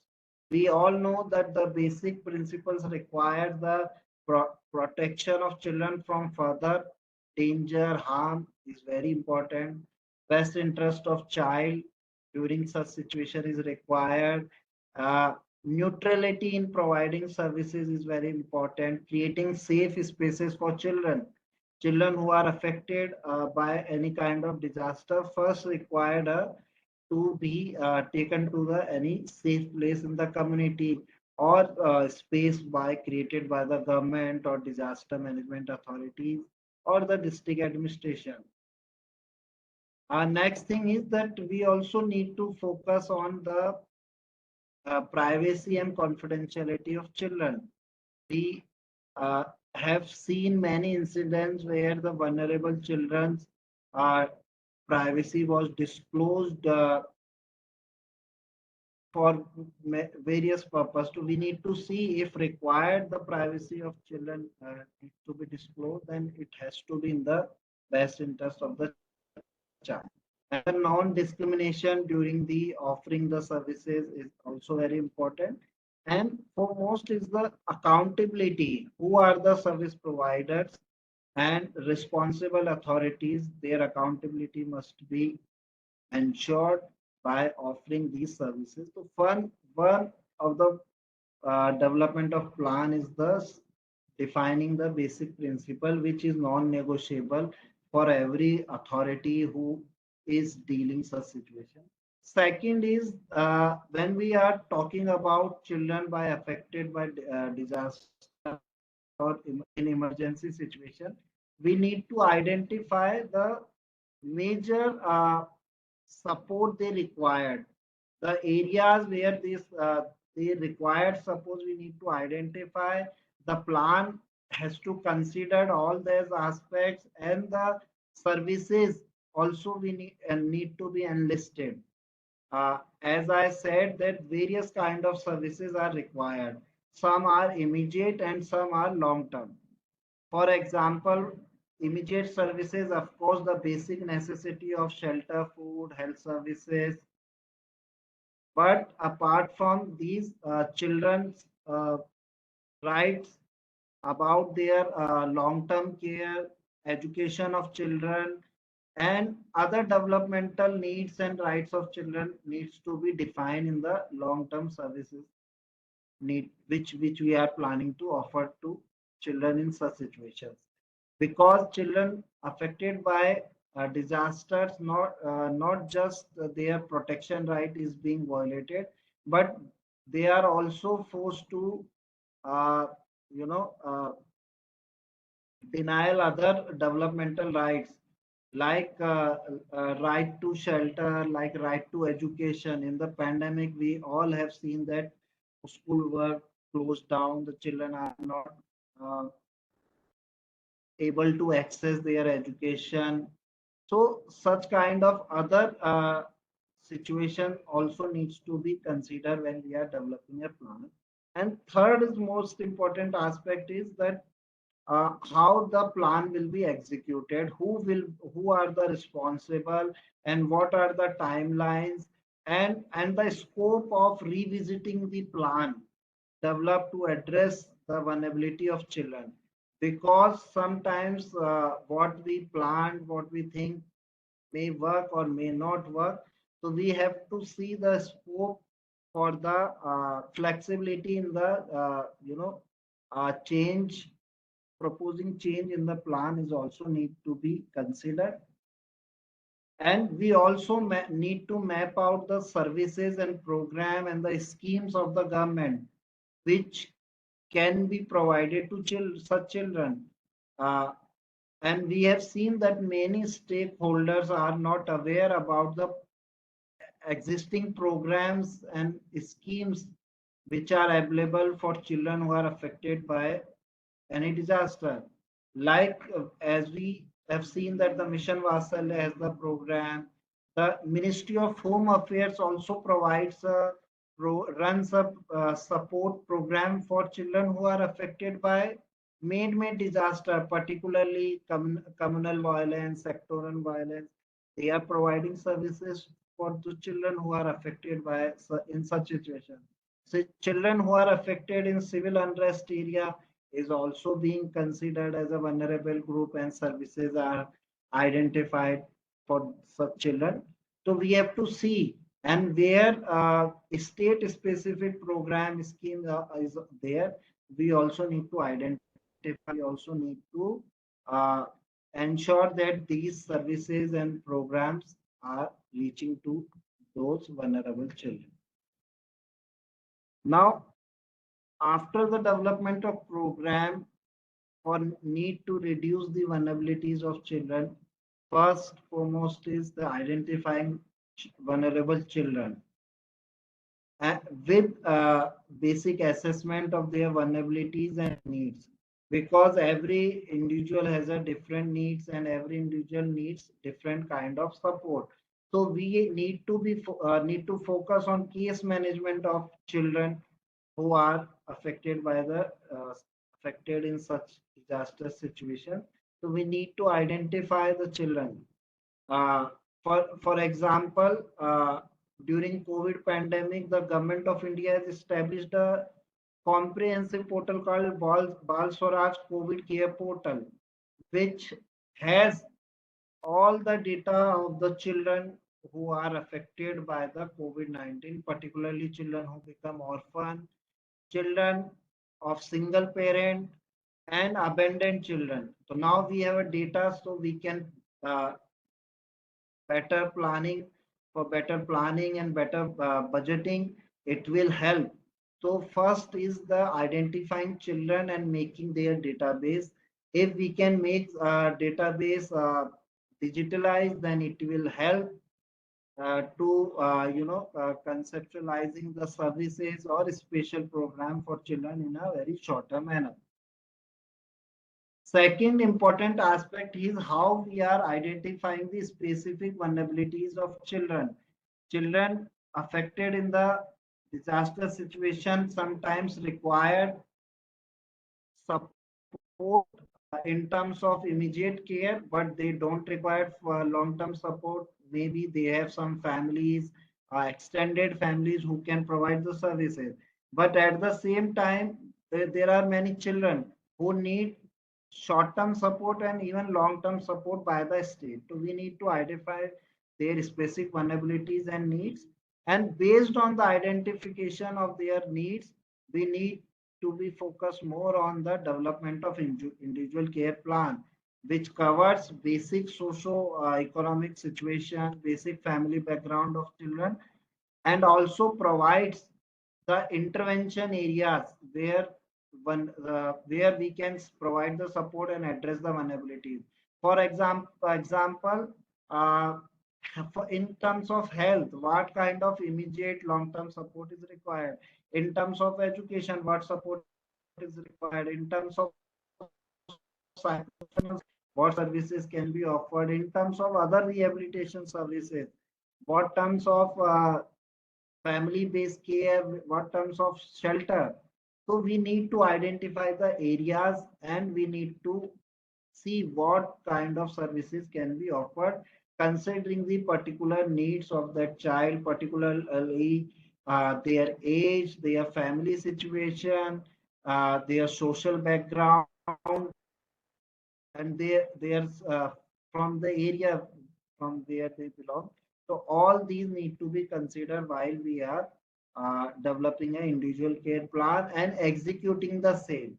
We all know that the basic principles require the protection of children from further danger, harm is very important. Best interest of child during such situation is required. Neutrality in providing services is very important. Creating safe spaces for children. Children who are affected by any kind of disaster first required to be taken to the any safe place in the community, or space by created by the government or disaster management authorities or the district administration. Next thing is that we also need to focus on the privacy and confidentiality of children. We have seen many incidents where the vulnerable children's privacy was disclosed for various purposes. So we need to see if required the privacy of children to be disclosed, then it has to be in the best interest of the child. And the non-discrimination during the offering the services is also very important. And foremost is the accountability. Who are the service providers and responsible authorities? Their accountability must be ensured by offering these services. So one of the development of plan is thus defining the basic principle which is non-negotiable for every authority who is dealing such situation. Second is when we are talking about children by affected by disaster or in emergency situation, we need to identify the major support they required, the areas where this they required. Suppose we need to identify, the plan has to consider all these aspects, and the services also we need to be enlisted. As I said, that various kind of services are required. Some are immediate and some are long term. For example, immediate services, of course, the basic necessity of shelter, food, health services. But apart from these, children's rights about their long-term care, education of children, and other developmental needs and rights of children needs to be defined in the long-term services need which we are planning to offer to children in such situations, because children affected by disasters, not just their protection right is being violated, but they are also forced to uh, you know denial other developmental rights, like right to shelter, like right to education. In the pandemic, we all have seen that school were closed down, the children are not uh, able to access their education. So such kind of other situation also needs to be considered when we are developing a plan. And third is most important aspect is that how the plan will be executed, who are the responsible, and what are the timelines, and the scope of revisiting the plan developed to address the vulnerability of children. Because sometimes what we planned, what we think may work or may not work, so we have to see the scope for the flexibility in the change. Proposing change in the plan is also need to be considered. And we also need to map out the services and program and the schemes of the government which can be provided to such children. Uh, and we have seen that many stakeholders are not aware about the existing programs and schemes which are available for children who are affected by any disaster. Like as we have seen that the Mission Vasalya has the program, the Ministry of Home Affairs also provides runs a support program for children who are affected by man-made disaster, particularly communal violence, sectoral violence. They are providing services for the children who are affected by in such situation. So children who are affected in civil unrest area is also being considered as a vulnerable group, and services are identified for such children. So we have to see, and where state specific program scheme is there, we also need to identify, we also need to uh, ensure that these services and programs are reaching to those vulnerable children. Now, after the development of program or need to reduce the vulnerabilities of children, first foremost is the identifying vulnerable children with basic assessment of their vulnerabilities and needs, because every individual has a different needs and every individual needs different kind of support. So we need to need to focus on case management of children who are affected by the affected in such disaster situation. So we need to identify the children. Uh, for example, during COVID pandemic, the government of India has established a comprehensive portal called Bal Swaraj COVID Care Portal, which has all the data of the children who are affected by the COVID-19, particularly children who become orphan, children of single parent, and abandoned children. So now we have a data, so we can uh, better planning for better planning and better budgeting. It will help. So first is the identifying children and making their database. If we can make database digitalized, then it will help to conceptualizing the services or special program for children in a very shorter manner. Second important aspect is how we are identifying the specific vulnerabilities of children. Children affected in the disaster situation sometimes require support in terms of immediate care, but they don't require long-term support. Maybe they have some families, extended families who can provide the services. But at the same time, there are many children who need short-term support and even long-term support by the state. So we need to identify their specific vulnerabilities and needs. And based on the identification of their needs, we need to be focused more on the development of individual care plan, which covers basic socio-economic situation, basic family background of children, and also provides the intervention areas where we can provide the support and address the vulnerabilities. For example, uh, in terms of health, what kind of immediate long-term support is required? In terms of education, what support is required? In terms of psychological, what services can be offered? In terms of other rehabilitation services, what terms of family-based care, what terms of shelter? So we need to identify the areas and we need to see what kind of services can be offered considering the particular needs of that child, particularly their age, their family situation, their social background, and there's from the area from where they belong. So all these need to be considered while we are developing an individual care plan and executing the same.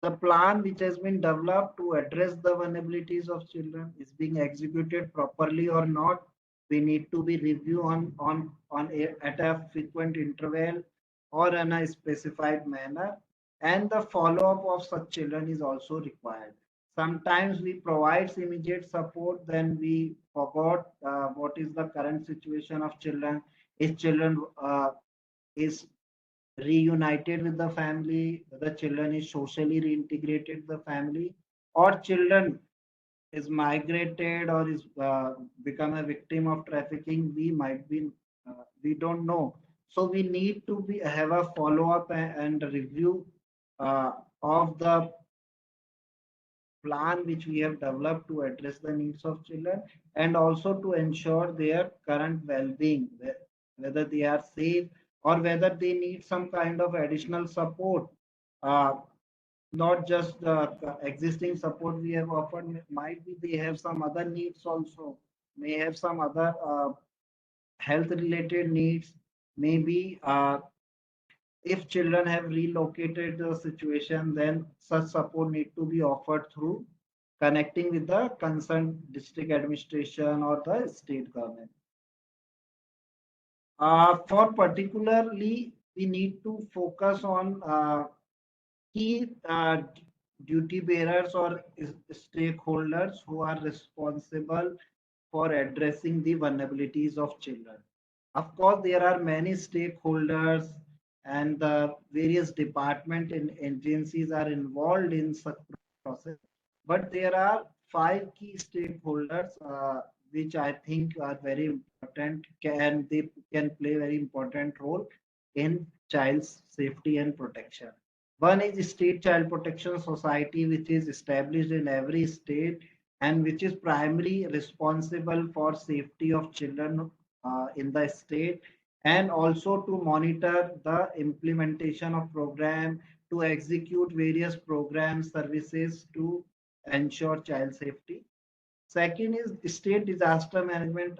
The plan which has been developed to address the vulnerabilities of children is being executed properly or not. We need to be reviewed at a frequent interval or in a specified manner, and the follow-up of such children is also required. Sometimes we provide immediate support, then we forgot what is the current situation of children. Is children is reunited with the family, the children is socially reintegrated with the family, or children is migrated or is become a victim of trafficking. We might be, we don't know. So we need to be have a follow up and review uh, of the plan which we have developed to address the needs of children and also to ensure their current well-being, whether they are safe or whether they need some kind of additional support. Uh, Not just the existing support we have offered, might be they have some other needs also, may have some other health related needs, maybe if children have relocated the situation, then such support need to be offered through connecting with the concerned district administration or the state government. For particularly, we need to focus on key duty bearers or stakeholders who are responsible for addressing the vulnerabilities of children. Of course, there are many stakeholders and the various department and agencies are involved in such process, but there are five key stakeholders which I think are very important, can they can play very important role in child's safety and protection. One is State Child Protection Society, which is established in every state and which is primarily responsible for safety of children in the state and also to monitor the implementation of program, to execute various programs services to ensure child safety. Second is State Disaster Management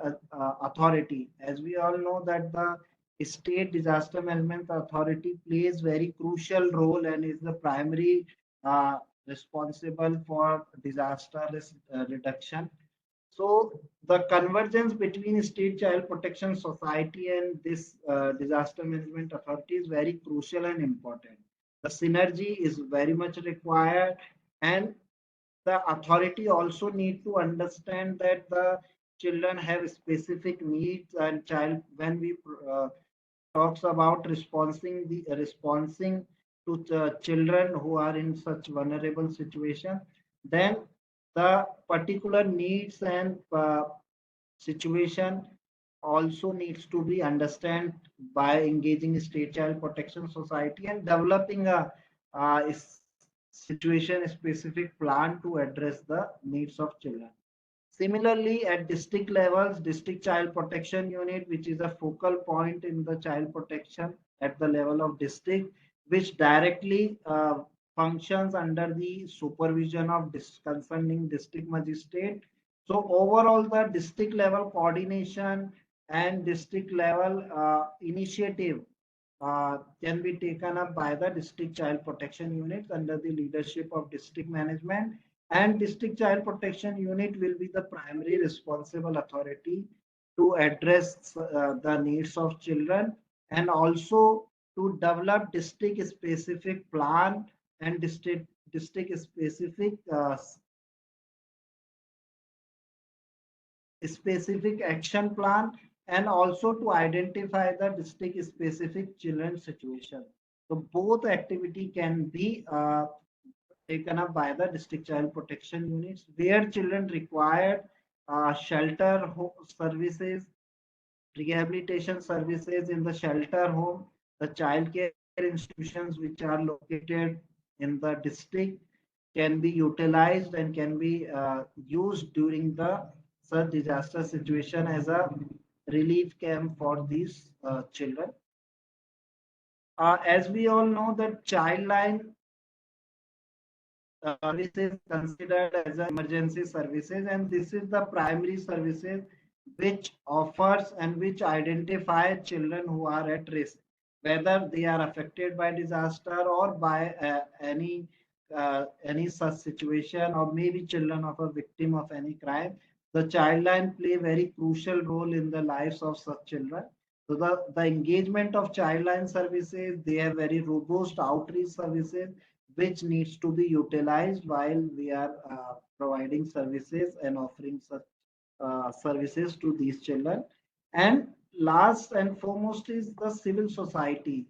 Authority. As we all know that the State Disaster Management Authority plays very crucial role and is the primary responsible for disaster risk reduction. So the convergence between State Child Protection Society and this Disaster Management Authority is very crucial and important. The synergy is very much required, and the authority also need to understand that the children have specific needs, and child when we talks about responding to the children who are in such vulnerable situation, then the particular needs and situation also needs to be understood by engaging State Child Protection Society and developing a situation specific plan to address the needs of children. Similarly, at district levels, District Child Protection Unit, which is a focal point in the child protection at the level of district, which directly functions under the supervision of concerning district magistrate. So overall, the district level coordination and district level initiative can be taken up by the District Child Protection Units under the leadership of district management, and District Child Protection Unit will be the primary responsible authority to address the needs of children, and also to develop district specific plan and district specific action plan, and also to identify the district specific children situation. So both activity can be taken up by the district child protection units, where children require shelter services, rehabilitation services in the shelter home, the child care institutions which are located in the district can be utilized and can be used during the such disaster situation as a relief camp for these children. As we all know that childline services considered as emergency services, and this is the primary services which offers and which identify children who are at risk, whether they are affected by disaster or by any such situation, or maybe children of a victim of any crime. The childline play very crucial role in the lives of such children. So the engagement of childline services, they have very robust outreach services which needs to be utilized while we are providing services and offering such services to these children. And last and foremost is the civil society,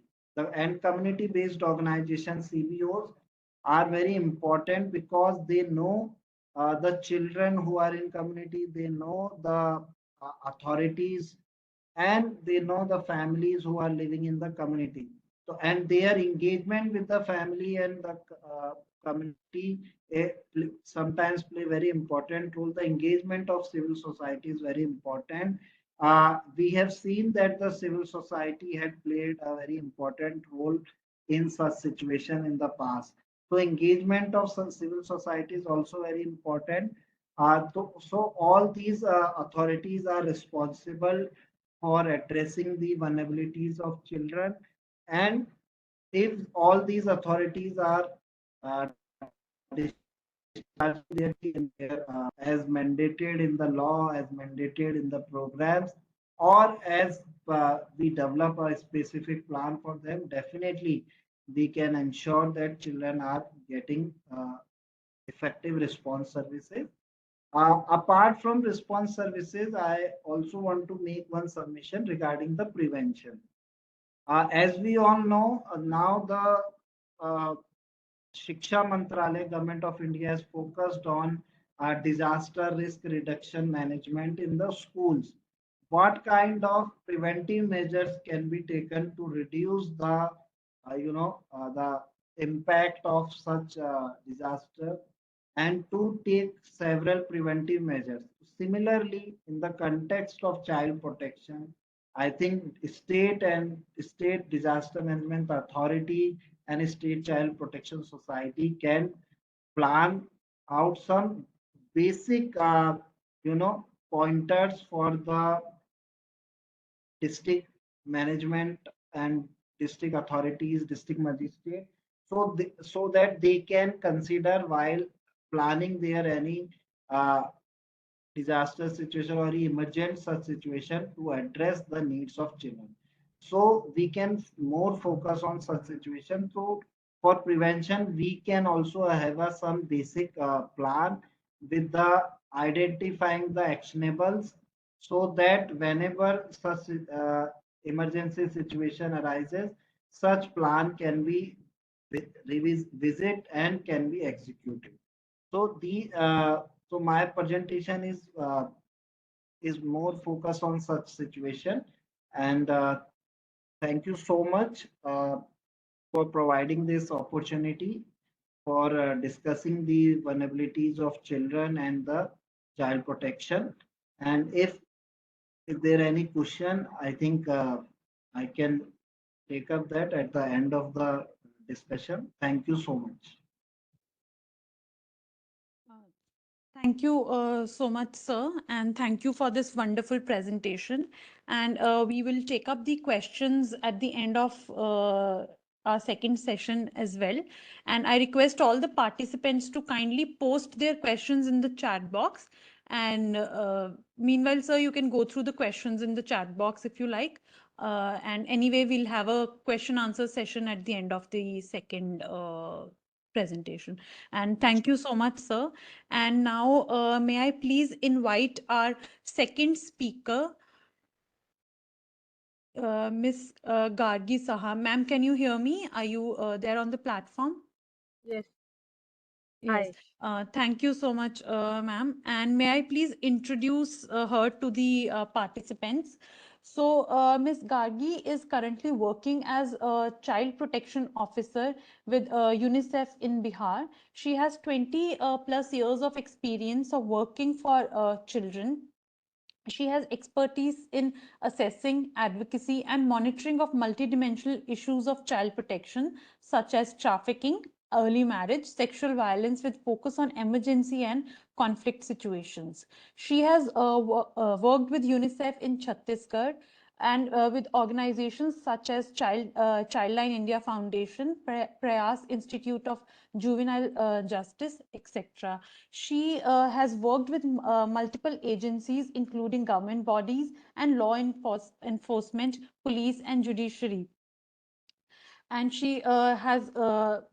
and community based organization CBOs are very important because they know the children who are in community, they know the authorities, and they know the families who are living in the community. So, and their engagement with the family and the community sometimes play very important role. The engagement of civil society is very important. We have seen that the civil society had played a very important role in such situation in the past. So engagement of some civil society is also very important. So all these authorities are responsible for addressing the vulnerabilities of children, and if all these authorities are as mandated in the law, as mandated in the programs, or as we develop a specific plan for them, definitely we can ensure that children are getting effective response services. Apart from response services, I also want to make one submission regarding the prevention. As we all know, now the Shiksha Mantralaya, Government of India has focused on disaster risk reduction management in the schools. What kind of preventive measures can be taken to reduce the, the impact of such disaster, and to take several preventive measures. Similarly, in the context of child protection, I think state disaster management authority and state child protection society can plan out some basic pointers for the district management and district authorities, district magistrate, so that they can consider while planning their any uh, disaster situation or emergent such situation to address the needs of children. So we can more focus on such situation. So for prevention, we can also have some basic plan with the identifying the actionables so that whenever such emergency situation arises, such plan can be revisit and can be executed. So so my presentation is more focused on such situation, and thank you so much for providing this opportunity for discussing the vulnerabilities of children and the child protection. And if there any question, I think I can take up that at the end of the discussion. Thank you so much. Thank you so much, sir, and thank you for this wonderful presentation. And we will take up the questions at the end of our second session as well. And I request all the participants to kindly post their questions in the chat box. And meanwhile, sir, you can go through the questions in the chat box if you like. And anyway, we'll have a question answer session at the end of the second presentation. And thank you so much, sir. And now, may I please invite our second speaker, Miss Gargi Saha. Ma'am, can you hear me? Are you there on the platform? Yes. Yes. Thank you so much, ma'am. And may I please introduce her to the participants? So, Ms. Gargi is currently working as a child protection officer with UNICEF in Bihar. She has 20 plus years of experience of working for children. She has expertise in assessing, advocacy, and monitoring of multidimensional issues of child protection, such as trafficking, early marriage, sexual violence, with focus on emergency and conflict situations. She has worked with UNICEF in Chhattisgarh and with organizations such as Childline India Foundation, Prayas Institute of Juvenile Justice, etc. She has worked with multiple agencies, including government bodies and law enforcement, police, and judiciary. And she has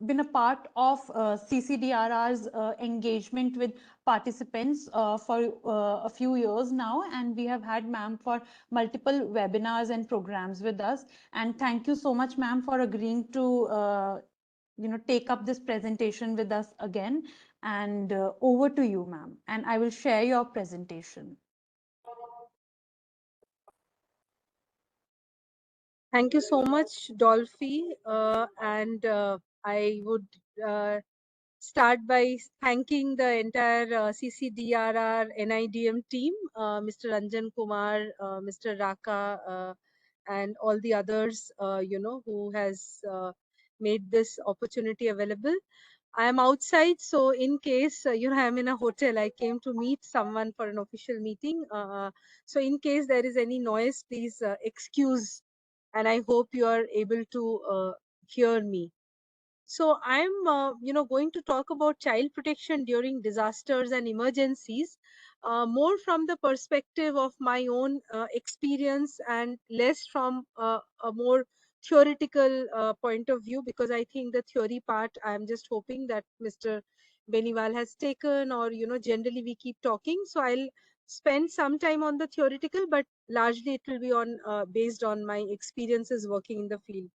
been a part of CCDRR's engagement with participants for a few years now, and we have had ma'am for multiple webinars and programs with us. And thank you so much, ma'am, for agreeing to take up this presentation with us again. And over to you, ma'am. And I will share your presentation. Thank you so much, Dolphy. And I would start by thanking the entire CCDRR NIDM team, Mr. Ranjan Kumar, Mr. Raka, and all the others, who has made this opportunity available. I am outside, so in case I am in a hotel, I came to meet someone for an official meeting. So in case there is any noise, please excuse, and I hope you are able to hear me. So I'm, going to talk about child protection during disasters and emergencies, more from the perspective of my own experience and less from a more theoretical point of view, because I think the theory part, I'm just hoping that Mr. Beniwal has taken, or, generally we keep talking. So I'll spend some time on the theoretical, but largely it will be on based on my experiences working in the field.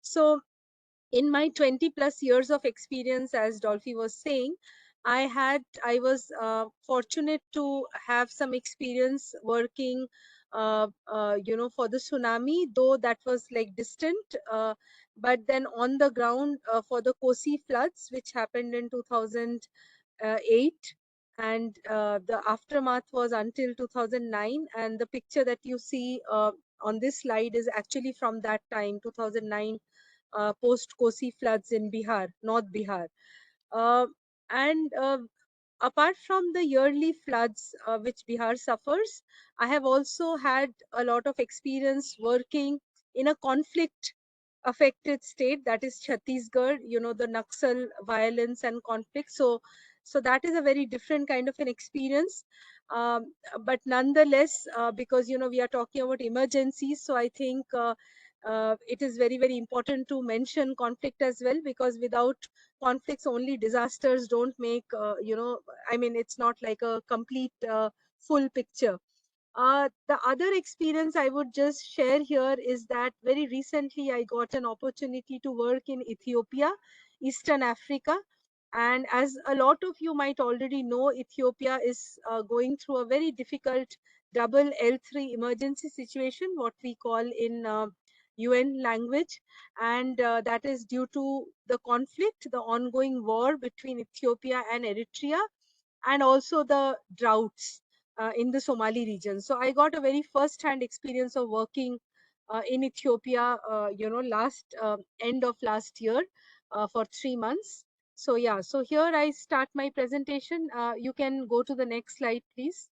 So in my 20 plus years of experience, as Dolphy was saying, I was fortunate to have some experience working for the tsunami, though that was like distant, but then on the ground for the Kosi floods, which happened in 2008, and the aftermath was until 2009. And the picture that you see on this slide is actually from that time, 2009, post Kosi floods in Bihar, North Bihar. And apart from the yearly floods which Bihar suffers, I have also had a lot of experience working in a conflict affected state, that is Chhattisgarh, you know, the Naxal violence and conflict. So that is a very different kind of an experience. But nonetheless, because, you know, we are talking about emergencies, so I think it is very, very important to mention conflict as well, because without conflicts, only disasters don't make, you know, I mean, it's not like a complete full picture. The other experience I would just share here is that very recently I got an opportunity to work in Ethiopia, Eastern Africa. And as a lot of you might already know, Ethiopia is going through a very difficult double L3 emergency situation, what we call in UN language. And that is due to the conflict, the ongoing war between Ethiopia and Eritrea, and also the droughts in the Somali region. So I got a very first-hand experience of working in Ethiopia, you know, end of last year for 3 months. So yeah, so here I start my presentation. You can go to the next slide, please.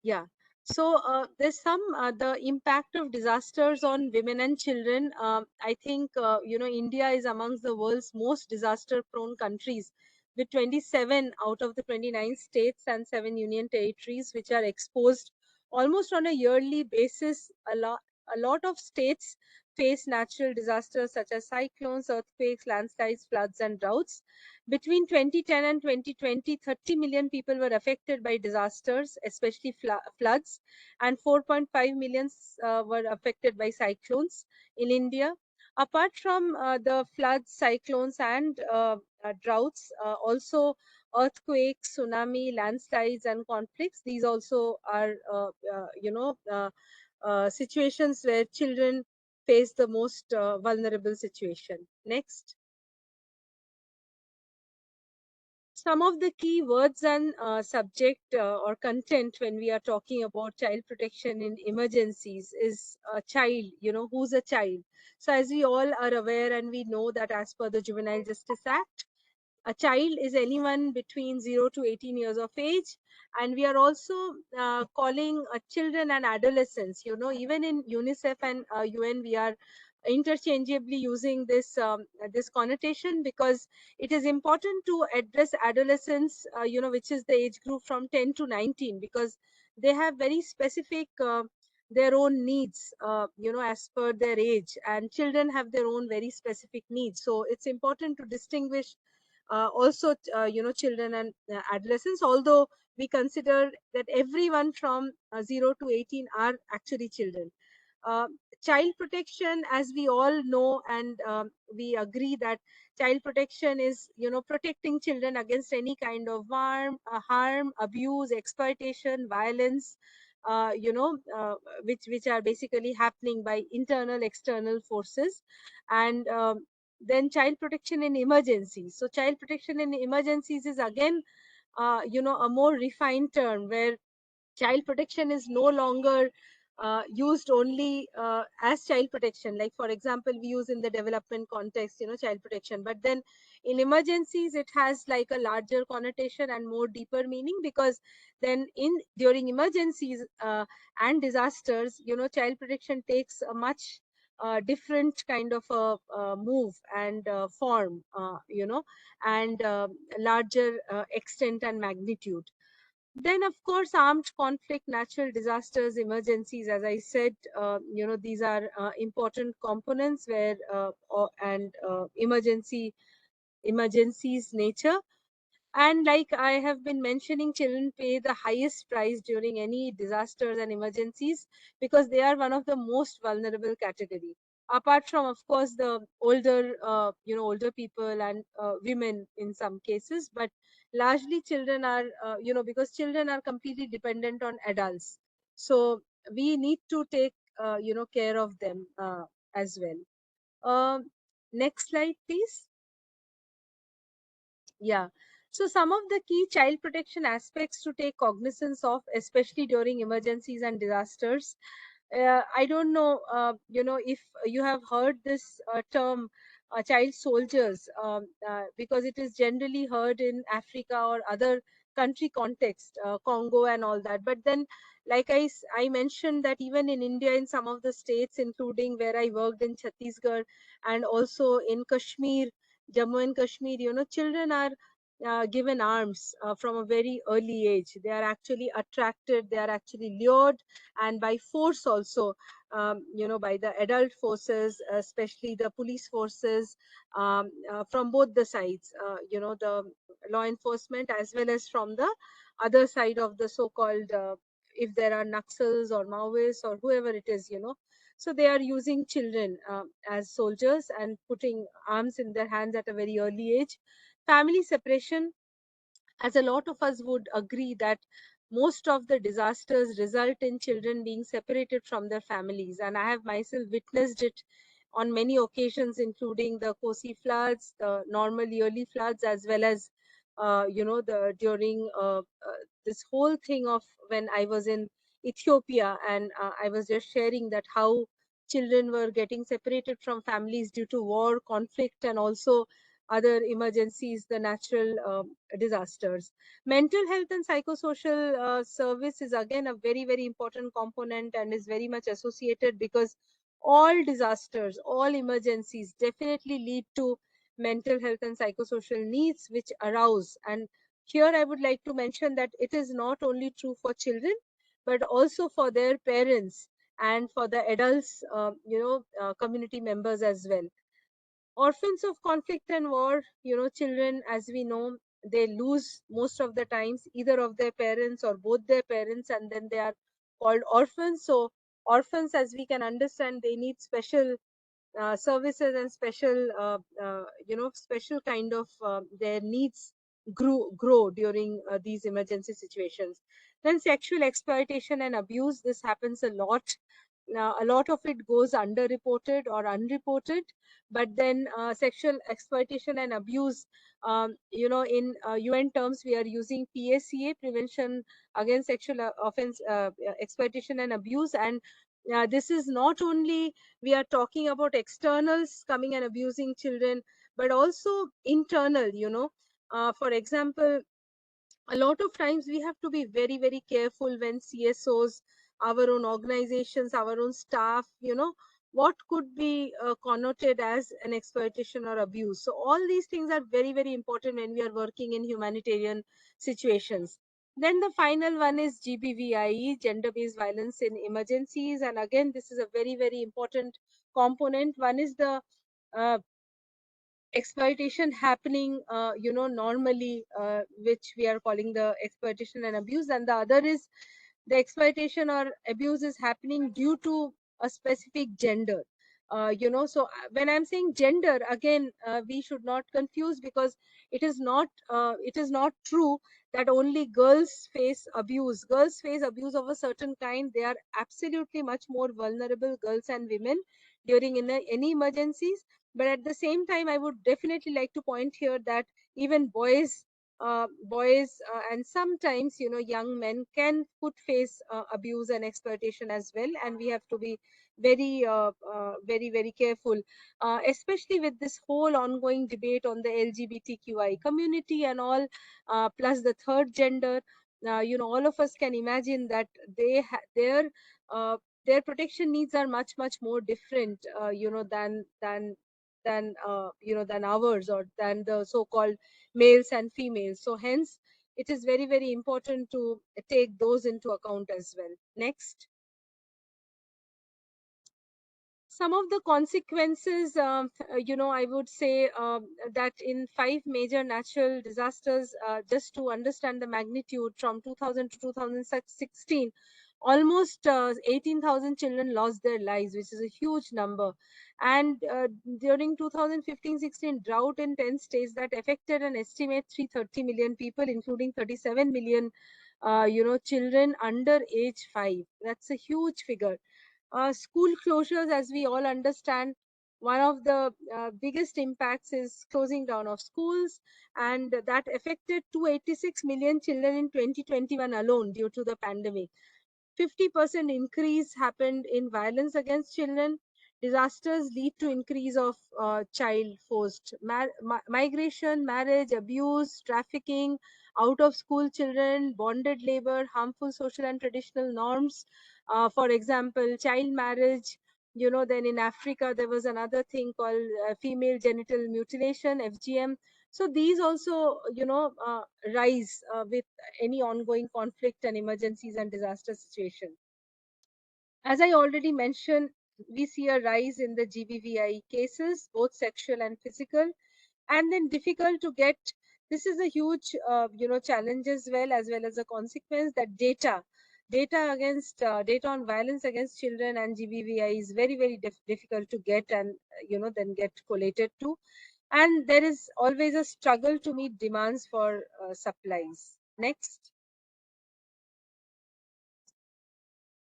Yeah. So there's some the impact of disasters on women and children. I think you know, India is amongst the world's most disaster-prone countries, with 27 out of the 29 states and 7 union territories which are exposed almost on a yearly basis. A lot of states face natural disasters such as cyclones, earthquakes, landslides, floods, and droughts. Between 2010 and 2020, 30 million people were affected by disasters, especially floods, and 4.5 million were affected by cyclones in India. Apart from the floods, cyclones, and droughts, also earthquakes, tsunami, landslides, and conflicts. These also are, you know, situations where children face the most vulnerable situation. Next. Some of the key words and subject or content when we are talking about child protection in emergencies is a child, you know, who's a child. So as we all are aware and we know that as per the Juvenile Justice Act, a child is anyone between 0 to 18 years of age. And we are also calling children and adolescents, you know, even in UNICEF and UN, we are interchangeably using this connotation, because it is important to address adolescents, you know, which is the age group from 10 to 19, because they have very specific their own needs, you know, as per their age, and children have their own very specific needs. So it's important to distinguish also, you know, children and adolescents, although we consider that everyone from 0 to 18 are actually children. Uh, Child protection, as we all know, and we agree that child protection is, you know, protecting children against any kind of harm, abuse, exploitation, violence, you know, which are basically happening by internal, external forces. And then child protection in emergencies. So child protection in emergencies is again, you know, a more refined term, where child protection is no longer used only as child protection. Like, for example, we use in the development context, you know, child protection. But then in emergencies, it has like a larger connotation and more deeper meaning, because then during emergencies and disasters, you know, child protection takes a much different kind of a move and form, you know, and larger extent and magnitude. Then, of course, armed conflict, natural disasters, emergencies, as I said, you know, these are important components where, and emergencies nature. And like I have been mentioning, children pay the highest price during any disasters and emergencies, because they are one of the most vulnerable category. Apart from, of course, the older, you know, older people and women in some cases, but largely children are, you know, because children are completely dependent on adults. So we need to take, you know, care of them as well. Next slide, please. Yeah. So some of the key child protection aspects to take cognizance of, especially during emergencies and disasters. I don't know, if you have heard this term, child soldiers, because it is generally heard in Africa or other country context, Congo and all that. But then, like I mentioned that even in India, in some of the states, including where I worked in Chhattisgarh and also in Kashmir, Jammu and Kashmir, children are given arms from a very early age. They are actually attracted, they are actually lured, and by force also, by the adult forces, especially the police forces, from both the sides, the law enforcement as well as from the other side of the so-called, if there are Naxals or Maoists or whoever it is, so they are using children as soldiers and putting arms in their hands at a very early age. Family separation, as a lot of us would agree that most of the disasters result in children being separated from their families, and I have myself witnessed it on many occasions, including the Kosi floods, the normal yearly floods, as well as the during this whole thing of when I was in Ethiopia, and I was just sharing that how children were getting separated from families due to war, conflict, and also other emergencies, the natural disasters. Mental health and psychosocial service is again a very, very important component and is very much associated, because all disasters, all emergencies definitely lead to mental health and psychosocial needs which arouse. And here I would like to mention that it is not only true for children, but also for their parents and for the adults, community members as well. Orphans of conflict and war, children, as we know, they lose most of the times either of their parents or both their parents, and then they are called orphans. So orphans, as we can understand, they need special services and special, special kind of, their needs grow during these emergency situations. Then sexual exploitation and abuse, this happens a lot. Now, a lot of it goes underreported or unreported, but then sexual exploitation and abuse, in UN terms, we are using PSCA, Prevention Against Sexual Offense, Exploitation and Abuse. And this is not only we are talking about externals coming and abusing children, but also internal, for example, a lot of times we have to be very, very careful when CSOs, our own organizations, our own staff, what could be connoted as an exploitation or abuse. So all these things are very, very important when we are working in humanitarian situations. Then the final one is GBVIE, gender-based violence in emergencies. And again, this is a very, very important component. One is the exploitation happening, normally, which we are calling the exploitation and abuse, and the other is the exploitation or abuse is happening due to a specific gender. When I'm saying gender, again, we should not confuse, because it is not true that only girls face abuse. Girls face abuse of a certain kind. They are absolutely much more vulnerable, girls and women, during any emergencies. But at the same time, I would definitely like to point here that even and sometimes, young men could face abuse and exploitation as well, and we have to be very, very, very careful, especially with this whole ongoing debate on the LGBTQI community and all, plus the third gender. All of us can imagine that uh, their protection needs are much, much more different, than ours, or than the so-called males and females. So hence it is very, very important to take those into account as well. Next. Some of the consequences, I would say that in 5 major natural disasters, just to understand the magnitude, from 2000 to 2016, almost 18,000 children lost their lives, which is a huge number. And during 2015-16, drought in 10 states that affected an estimate 330 million people, including 37 million, children under age 5. That's a huge figure. School closures, as we all understand, one of the biggest impacts is closing down of schools, and that affected 286 million children in 2021 alone due to the pandemic. 50% increase happened in violence against children. Disasters lead to increase of child forced migration, marriage, abuse, trafficking, out of school children, bonded labor, harmful social and traditional norms. For example, child marriage. Then in Africa, there was another thing called female genital mutilation, FGM. So these also, rise with any ongoing conflict and emergencies and disaster situation. As I already mentioned, we see a rise in the GBVI cases, both sexual and physical, and then difficult to get. This is a huge, challenge as well as a consequence that data against data on violence against children and GBVI is very, very difficult to get and, then get collated to. And there is always a struggle to meet demands for supplies. Next.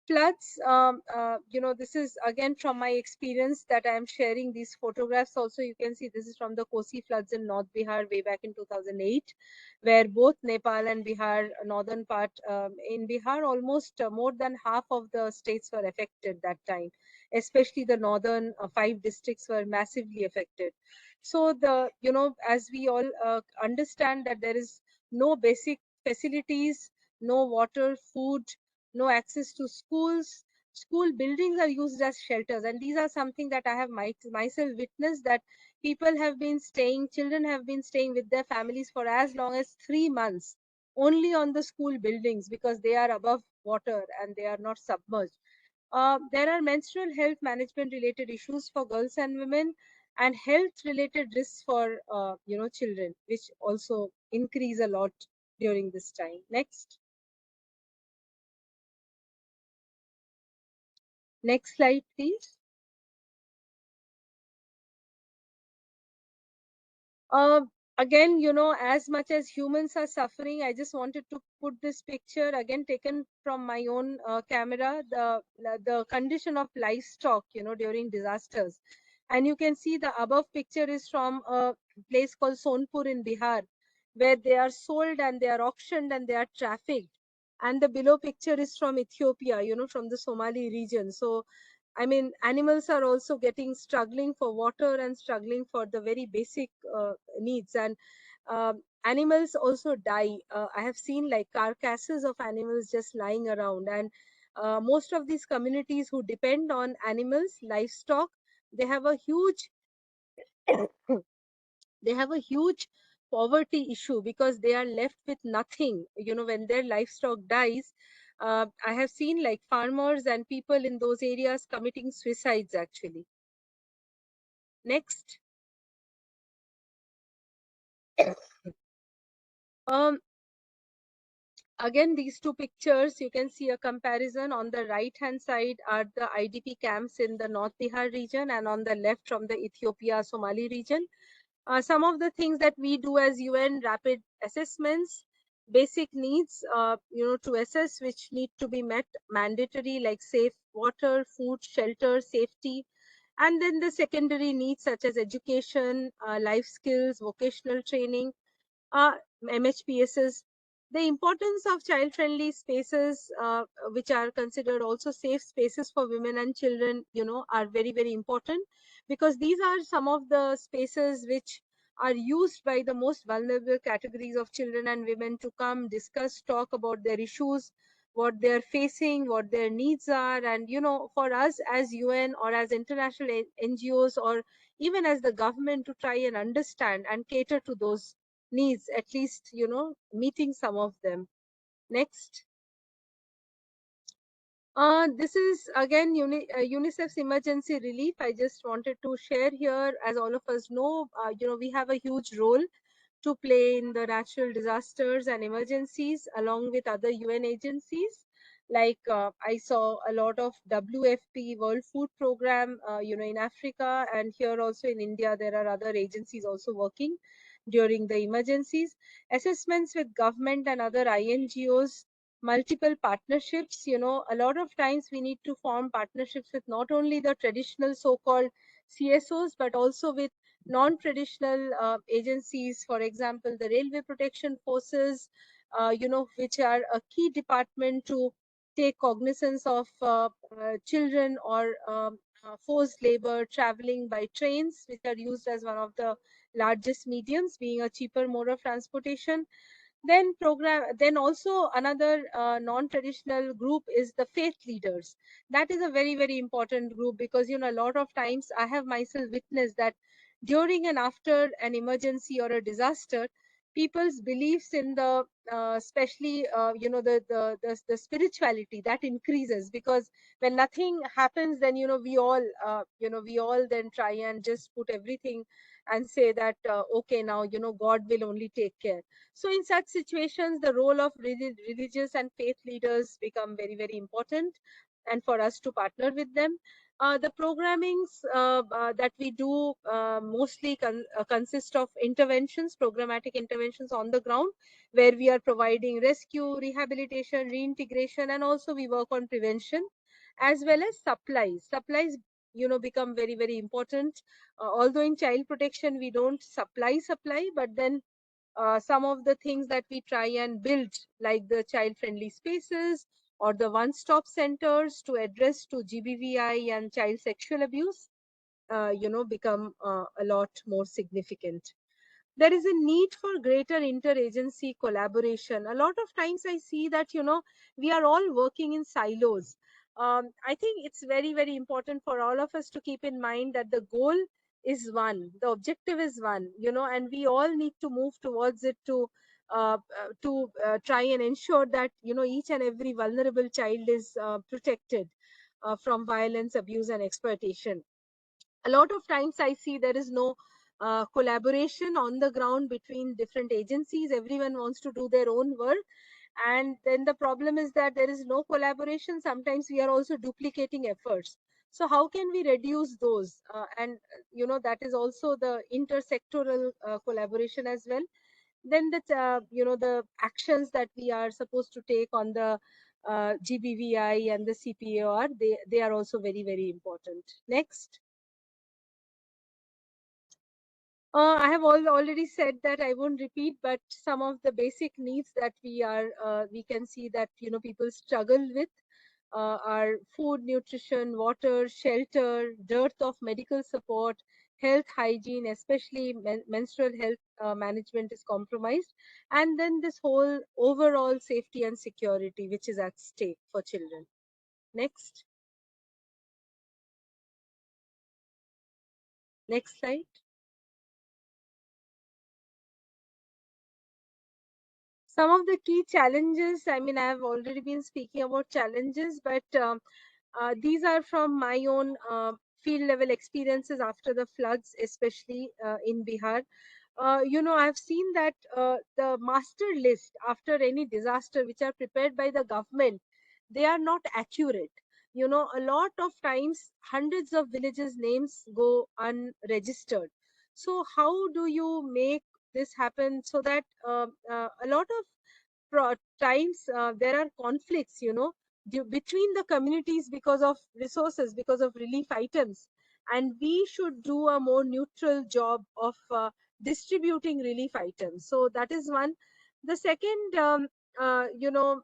Floods, this is again from my experience that I am sharing these photographs. Also, you can see this is from the Kosi floods in North Bihar way back in 2008, where both Nepal and Bihar, northern part, in Bihar, almost more than half of the states were affected that time. Especially the northern 5 districts were massively affected. So as we all understand that there is no basic facilities, no water, food, no access to schools. School buildings are used as shelters, and these are something that I have myself witnessed, that people have been staying, children have been staying with their families for as long as 3 months only on the school buildings because they are above water and they are not submerged. There are menstrual health management related issues for girls and women, and health related risks for children, which also increase a lot during this time. Next. Next slide, please. Again, as much as humans are suffering, I just wanted to put this picture again taken from my own camera, the condition of livestock, during disasters. And you can see the above picture is from a place called Sonpur in Bihar, where they are sold and they are auctioned and they are trafficked. And the below picture is from Ethiopia, from the Somali region. So I mean, animals are also struggling for water and struggling for the very basic needs. And animals also die. I have seen like carcasses of animals just lying around. And most of these communities who depend on animals, livestock, they have a huge they have a huge poverty issue because they are left with nothing. When their livestock dies, I have seen like farmers and people in those areas committing suicides actually. Next. Again, these two pictures, you can see a comparison. On the right hand side are the IDP camps in the North Bihar region, and on the left from the Ethiopia Somali region. Some of the things that we do as UN: rapid assessments, basic needs, to assess which need to be met, mandatory like safe water, food, shelter, safety, and then the secondary needs such as education, life skills, vocational training, MHPSs. The importance of child-friendly spaces, which are considered also safe spaces for women and children, are very, very important, because these are some of the spaces which are used by the most vulnerable categories of children and women to come discuss, talk about their issues, what they're facing, what their needs are. And, for us as UN or as international NGOs or even as the government to try and understand and cater to those needs, at least, meeting some of them. Next. This is again UNICEF's emergency relief. I just wanted to share here, as all of us know, we have a huge role to play in the natural disasters and emergencies along with other UN agencies. Like I saw a lot of WFP, World Food Program, in Africa, and here also in India, there are other agencies also working during the emergencies. Assessments with government and other INGOs, multiple partnerships. A lot of times we need to form partnerships with not only the traditional so-called CSOs, but also with non-traditional agencies, for example, the Railway Protection Forces, which are a key department to take cognizance of children or forced labor traveling by trains, which are used as one of the largest mediums, being a cheaper mode of transportation. Then also another non-traditional group is the faith leaders. That is a very important group, because a lot of times I have myself witnessed that during and after an emergency or a disaster, people's beliefs in the especially the spirituality, that increases, because when nothing happens, then we all then try and just put everything and say that okay, now God will only take care. So in such situations, the role of religious and faith leaders become very important, and for us to partner with them. The programmings that we do mostly consist of interventions, programmatic interventions on the ground, where we are providing rescue, rehabilitation, reintegration, and also we work on prevention, as well as supplies. Supplies, become very important. Although in child protection we don't supply, but then some of the things that we try and build, like the child-friendly spaces or the one-stop centers to address to GBVI and child sexual abuse, become a lot more significant. There is a need for greater interagency collaboration. A lot of times I see that, we are all working in silos. I think it's very important for all of us to keep in mind that the goal is one, the objective is one, and we all need to move towards it to try and ensure that, each and every vulnerable child is protected from violence, abuse, and exploitation. A lot of times I see there is no collaboration on the ground between different agencies. Everyone wants to do their own work, and then the problem is that there is no collaboration. Sometimes we are also duplicating efforts. So how can we reduce those? And that is also the intersectoral collaboration as well. Then the actions that we are supposed to take on the GBVI and the CPAR, they are also very important. Next. I have already said that, I won't repeat, but some of the basic needs that we can see that people struggle with are food, nutrition, water, shelter, dearth of medical support, health, hygiene, especially menstrual health management is compromised, and then this whole overall safety and security which is at stake for children. Next. Next slide. Some of the key challenges, I mean, I have already been speaking about challenges, but these are from my own field level experiences after the floods, especially in Bihar. I've seen that the master list after any disaster, which are prepared by the government, they are not accurate. A lot of times hundreds of villages names go unregistered. So how do you make this happen so that a lot of times there are conflicts, between the communities because of resources, because of relief items, and we should do a more neutral job of distributing relief items. So that is one. The second,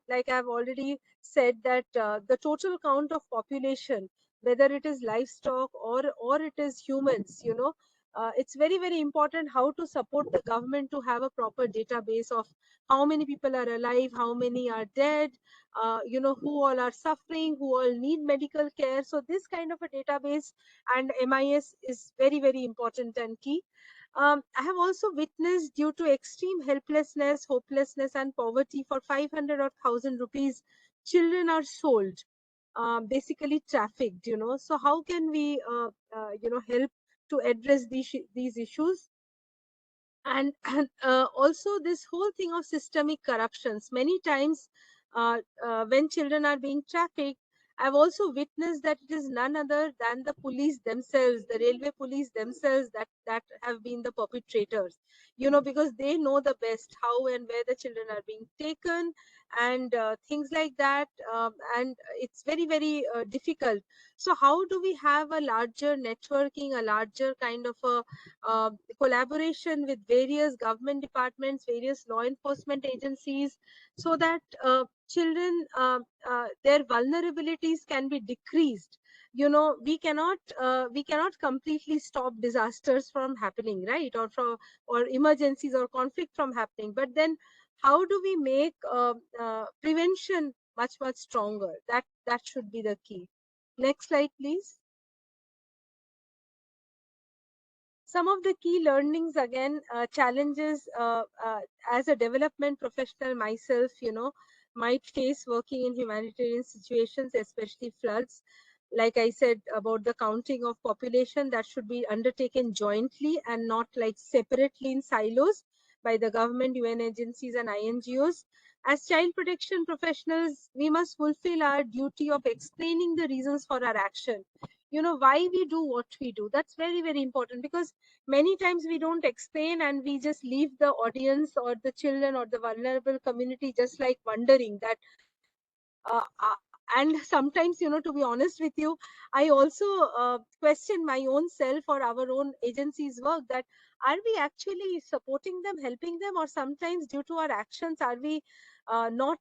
like I've already said, that the total count of population, whether it is livestock or it is humans, it's very important how to support the government to have a proper database of how many people are alive, how many are dead, who all are suffering, who all need medical care. So this kind of a database and MIS is very important and key. I have also witnessed, due to extreme helplessness, hopelessness, and poverty, for 500 or 1,000 rupees, children are sold, basically trafficked. So how can we, help to address these issues? And also this whole thing of systemic corruptions. Many times when children are being trafficked, I've also witnessed that it is none other than the police themselves, the railway police themselves, that have been the perpetrators, because they know the best how and where the children are being taken, and things like that. And it's very difficult. So how do we have a larger networking, a larger kind of a collaboration with various government departments, various law enforcement agencies, so that children, their vulnerabilities can be decreased. We cannot completely stop disasters from happening, right? Or emergencies or conflict from happening. But then how do we make prevention much stronger? That should be the key. Next slide, please. Some of the key learnings, again, challenges as a development professional myself, might face working in humanitarian situations, especially floods. Like I said about the counting of population, that should be undertaken jointly and not like separately in silos by the government, UN agencies and INGOs. As child protection professionals, we must fulfill our duty of explaining the reasons for our action. Why we do what we do. That's very important, because many times we don't explain and we just leave the audience or the children or the vulnerable community just like wondering that uh, uh, and sometimes, to be honest with you, I also question my own self or our own agency's work, that are we actually supporting them, helping them, or sometimes due to our actions are we not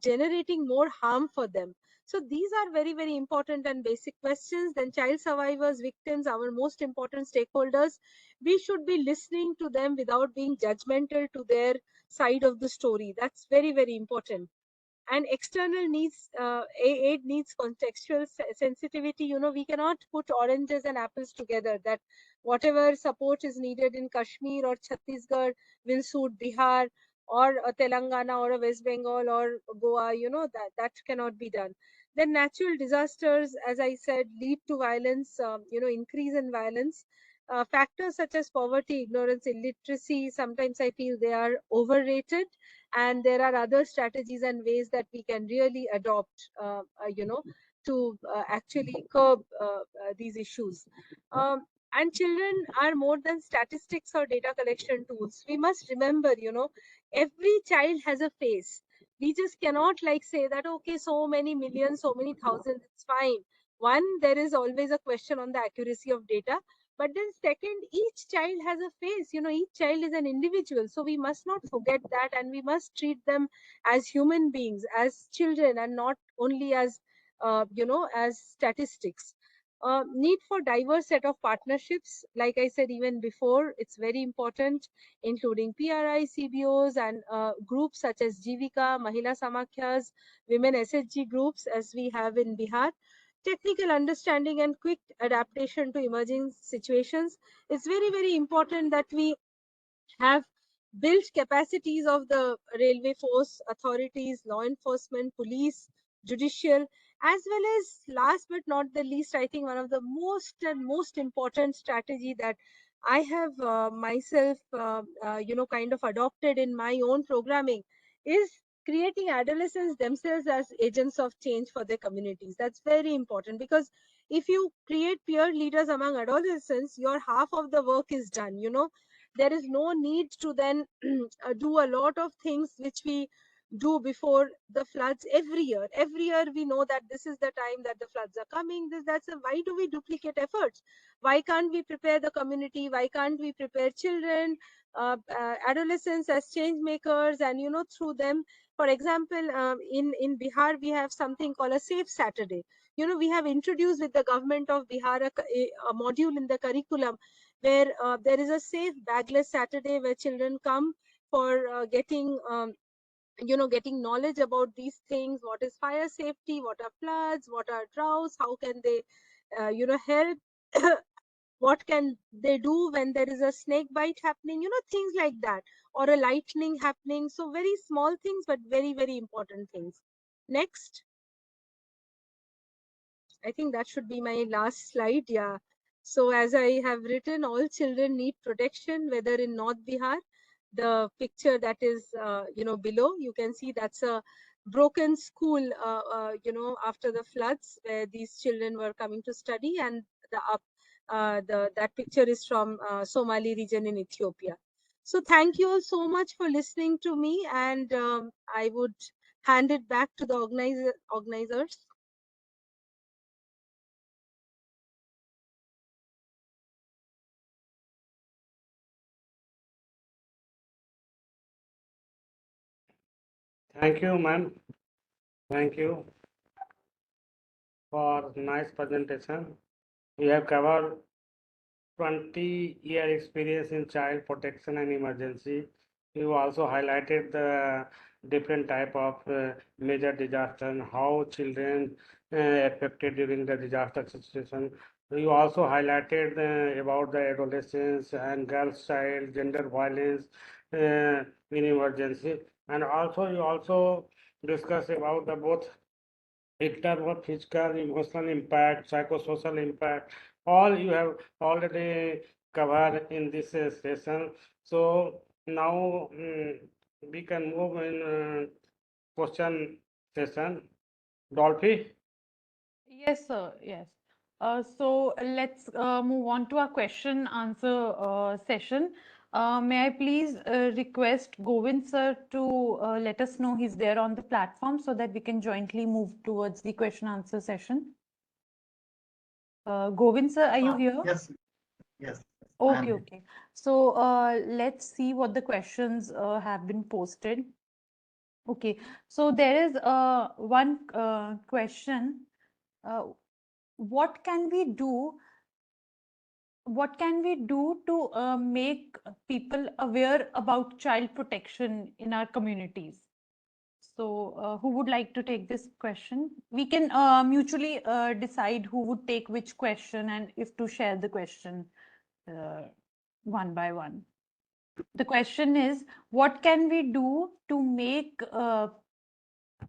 generating more harm for them. So these are very important and basic questions. Then child survivors, victims, our most important stakeholders, we should be listening to them without being judgmental to their side of the story. That's very important. And external needs, aid needs contextual sensitivity. We cannot put oranges and apples together, that whatever support is needed in Kashmir or Chhattisgarh will suit Bihar or Telangana or a West Bengal or Goa. That cannot be done. Then natural disasters, as I said, lead to violence, increase in violence. Factors such as poverty, ignorance, illiteracy, sometimes I feel they are overrated, and there are other strategies and ways that we can really adopt, to actually curb these issues. And children are more than statistics or data collection tools. We must remember, every child has a face. We just cannot like say that, okay, so many millions, so many thousands, it's fine. One, there is always a question on the accuracy of data. But then second, each child has a face. Each child is an individual. So we must not forget that, and we must treat them as human beings, as children, and not only as, as statistics. Need for diverse set of partnerships. Like I said even before, it's very important, including PRI, CBOs, and groups such as Jivika, Mahila Samakhyas, Women SHG groups, as we have in Bihar. Technical understanding and quick adaptation to emerging situations. It's very important that we have built capacities of the railway force, authorities, law enforcement, police, judicial, as well as, last but not the least, I think one of the most important strategy that I have myself, kind of adopted in my own programming is creating adolescents themselves as agents of change for their communities. That's very important, because if you create peer leaders among adolescents, your half of the work is done. There is no need to then do a lot of things which we do before the floods every year. Every year we know that this is the time that the floods are coming. Why do we duplicate efforts? Why can't we prepare the community? Why can't we prepare children, adolescents as change makers, and through them? For example, in Bihar we have something called a Safe Saturday. We have introduced with the government of Bihar a module in the curriculum where there is a safe bagless Saturday where children come for getting knowledge about these things. What is fire safety? What are floods? What are droughts? How can they, help? What can they do when there is a snake bite happening? Things like that, or a lightning happening. So very small things, but very important things. Next. I think that should be my last slide. Yeah. So as I have written, all children need protection, whether in North Bihar. The picture that is, below, you can see that's a broken school, after the floods, where these children were coming to study, and that picture is from Somali region in Ethiopia. So thank you all so much for listening to me, and I would hand it back to the organizers. Thank you, ma'am. Thank you for nice presentation. You have covered 20-year experience in child protection and emergency. You also highlighted the different type of major disaster and how children affected during the disaster situation. You also highlighted about the adolescents and girls child gender violence in emergency, and also you also discuss about the both in terms of physical, emotional impact, psychosocial impact, all you have already covered in this session. So now we can move in question session. Dolphy? Yes, sir. Yes. So let's move on to our question answer session. May I please request Govind sir to let us know he's there on the platform so that we can jointly move towards the question answer session. Govind sir, are you here? Yes, yes. Okay, okay. So let's see what the questions have been posted. Okay, so there is one question. What can we do? What can we do to make people aware about child protection in our communities? So, who would like to take this question? We can mutually decide who would take which question and if to share the question one by one. The question is, what can we do to make,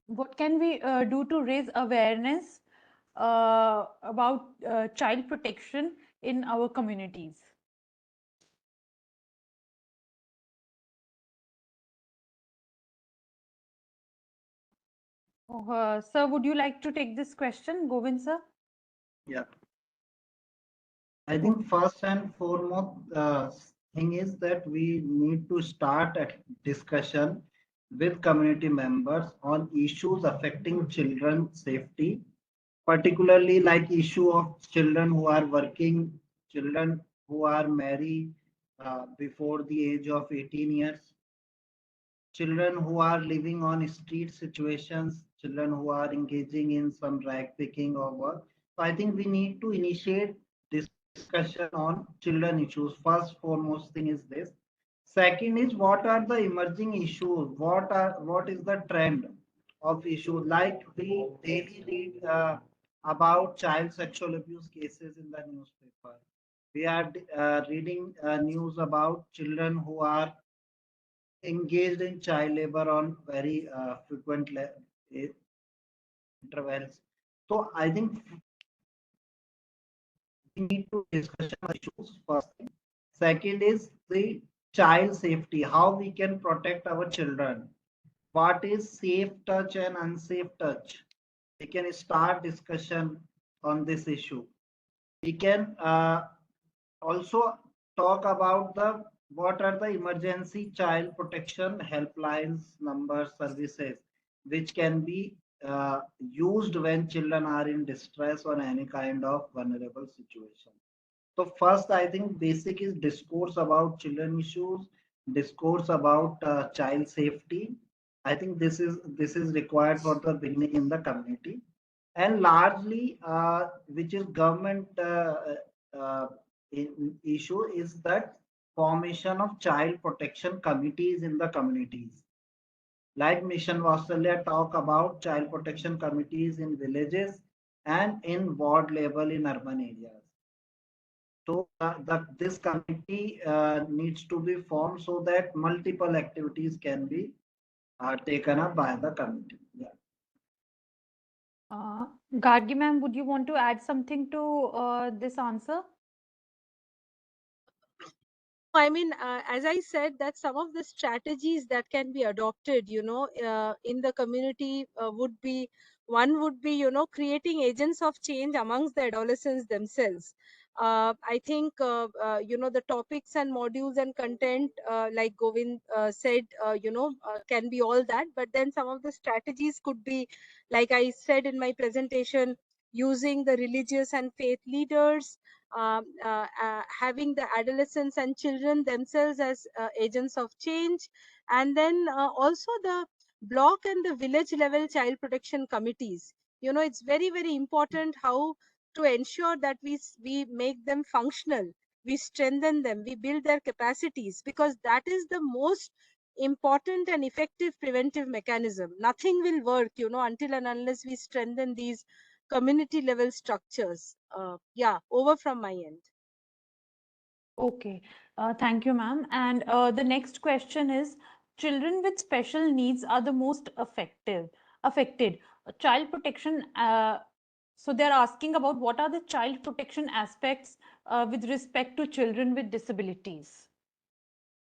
what can we do to raise awareness about child protection in our communities? Sir, would you like to take this question, Govind sir? Yeah. I think first and foremost thing is that we need to start a discussion with community members on issues affecting children safety, particularly like issue of children who are working, children who are married before the age of 18 years, children who are living on street situations, children who are engaging in some rag picking or work. So I think we need to initiate discussion on children issues. First, foremost thing is this. Second is what are the emerging issues? What is the trend of issues? Like we daily read about child sexual abuse cases in the newspaper. We are reading news about children who are engaged in child labor on very frequent intervals. So I think we need to discuss issues first. Second is the child safety, how we can protect our children. What is safe touch and unsafe touch? We can start discussion on this issue. We can also talk about the what are the emergency child protection helplines numbers services which can be used when children are in distress or any kind of vulnerable situation. So first, I think basic is discourse about children issues, discourse about child safety. I think this is required for the beginning in the community, and largely, which is government uh, issue, is that formation of child protection committees in the communities. Like Mission Australia talk about child protection committees in villages and in ward level in urban areas. So this committee needs to be formed so that multiple activities can be taken up by the committee. Yeah. Gargi ma'am, would you want to add something to this answer? I mean, as I said, that some of the strategies that can be adopted, in the community would be, one would be, creating agents of change amongst the adolescents themselves. I think, the topics and modules and content, like Govind said, can be all that. But then some of the strategies could be, like I said in my presentation, using the religious and faith leaders, having the adolescents and children themselves as agents of change, and then also the block and the village level child protection committees. It's very, very important how to ensure that we make them functional, we strengthen them, we build their capacities, because that is the most important and effective preventive mechanism. Nothing will work, until and unless we strengthen these community level structures. Yeah, over from my end. Okay, thank you, ma'am. And the next question is, children with special needs are the most affected. Child protection, so they're asking about what are the child protection aspects with respect to children with disabilities.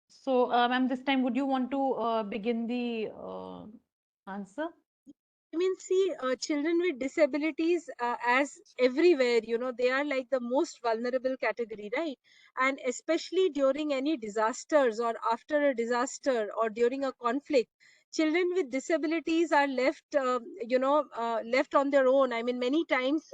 So, ma'am, this time, would you want to begin the answer? I mean, see, children with disabilities, as everywhere, they are like the most vulnerable category, right? And especially during any disasters or after a disaster or during a conflict, children with disabilities are left, left on their own. I mean, many times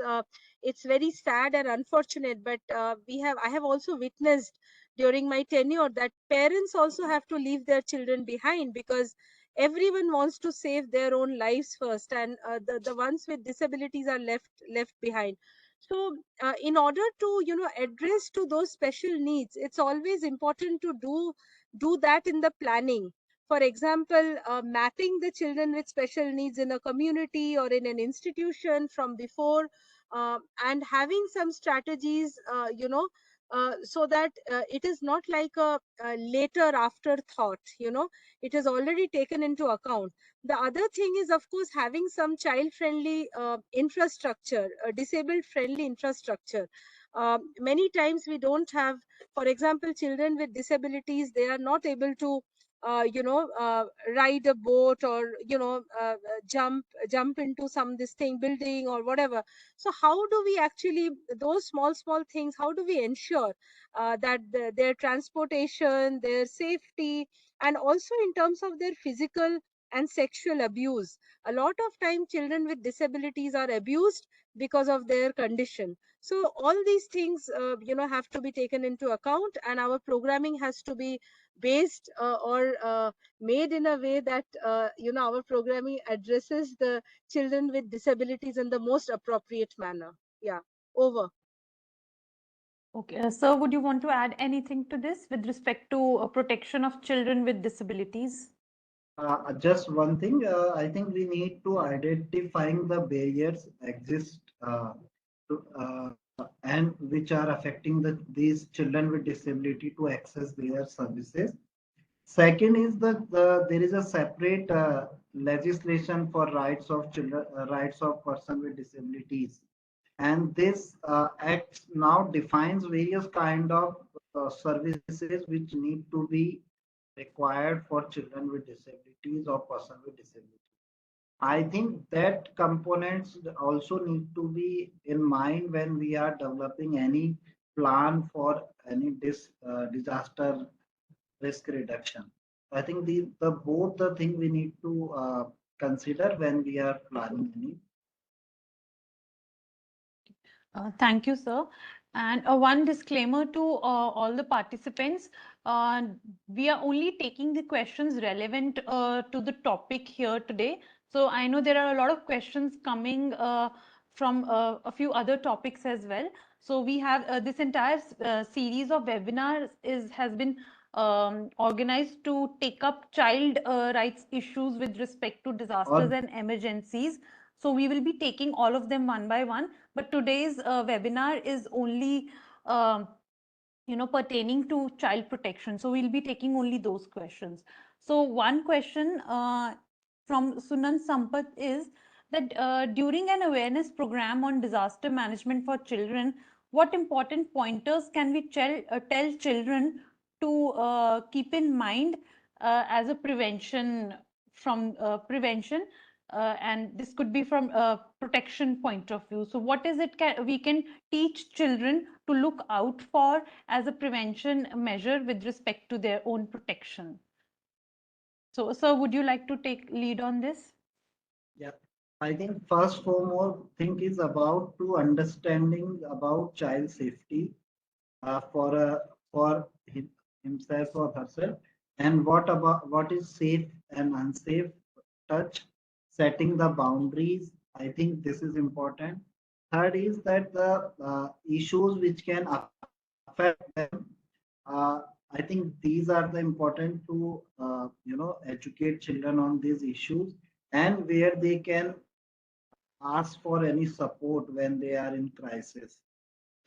it's very sad and unfortunate, but I have also witnessed during my tenure that parents also have to leave their children behind, because everyone wants to save their own lives first, and the ones with disabilities are left behind. So in order to address to those special needs, it's always important to do that in the planning. For example, mapping the children with special needs in a community or in an institution from before, and having some strategies, so that it is not like a later afterthought. It is already taken into account. The other thing is, of course, having some child friendly infrastructure, disabled friendly infrastructure. Many times we don't have, for example, children with disabilities, they are not able to ride a boat, or jump into some this thing building or whatever. So how do we actually, those small things, how do we ensure that their transportation, their safety, and also in terms of their physical and sexual abuse? A lot of time children with disabilities are abused because of their condition. So all these things have to be taken into account, and our programming has to be based or made in a way that our programming addresses the children with disabilities in the most appropriate manner. Yeah, over. Okay, sir, would you want to add anything to this with respect to protection of children with disabilities? Just one thing, I think we need to identifying the barriers exist and which are affecting these children with disability to access their services. Second is there is a separate legislation for rights of children, rights of person with disabilities, and this act now defines various kind of services which need to be required for children with disabilities or person with disabilities. I think that components also need to be in mind when we are developing any plan for any disaster risk reduction. I think the both the thing we need to consider when we are planning any. Thank you, sir. And one disclaimer to all the participants, uh, we are only taking the questions relevant to the topic here today. So I know there are a lot of questions coming from a few other topics as well. So we have this entire series of webinars has been organized to take up child rights issues with respect to disasters Or and emergencies. So we will be taking all of them one by one, but today's webinar is only pertaining to child protection. So we'll be taking only those questions. So one question from Sunan Sampath is that during an awareness program on disaster management for children, what important pointers can we tell children to keep in mind as a prevention prevention, and this could be from a protection point of view. So what is it we can teach children to look out for as a prevention measure with respect to their own protection? So, sir, would you like to take lead on this? yeah, I think first foremost thing is about to understanding about child safety for himself or herself, and what is safe and unsafe touch, setting the boundaries. I think this is important. Third is that the issues which can affect them, uh, I think these are the important to educate children on these issues and where they can ask for any support when they are in crisis.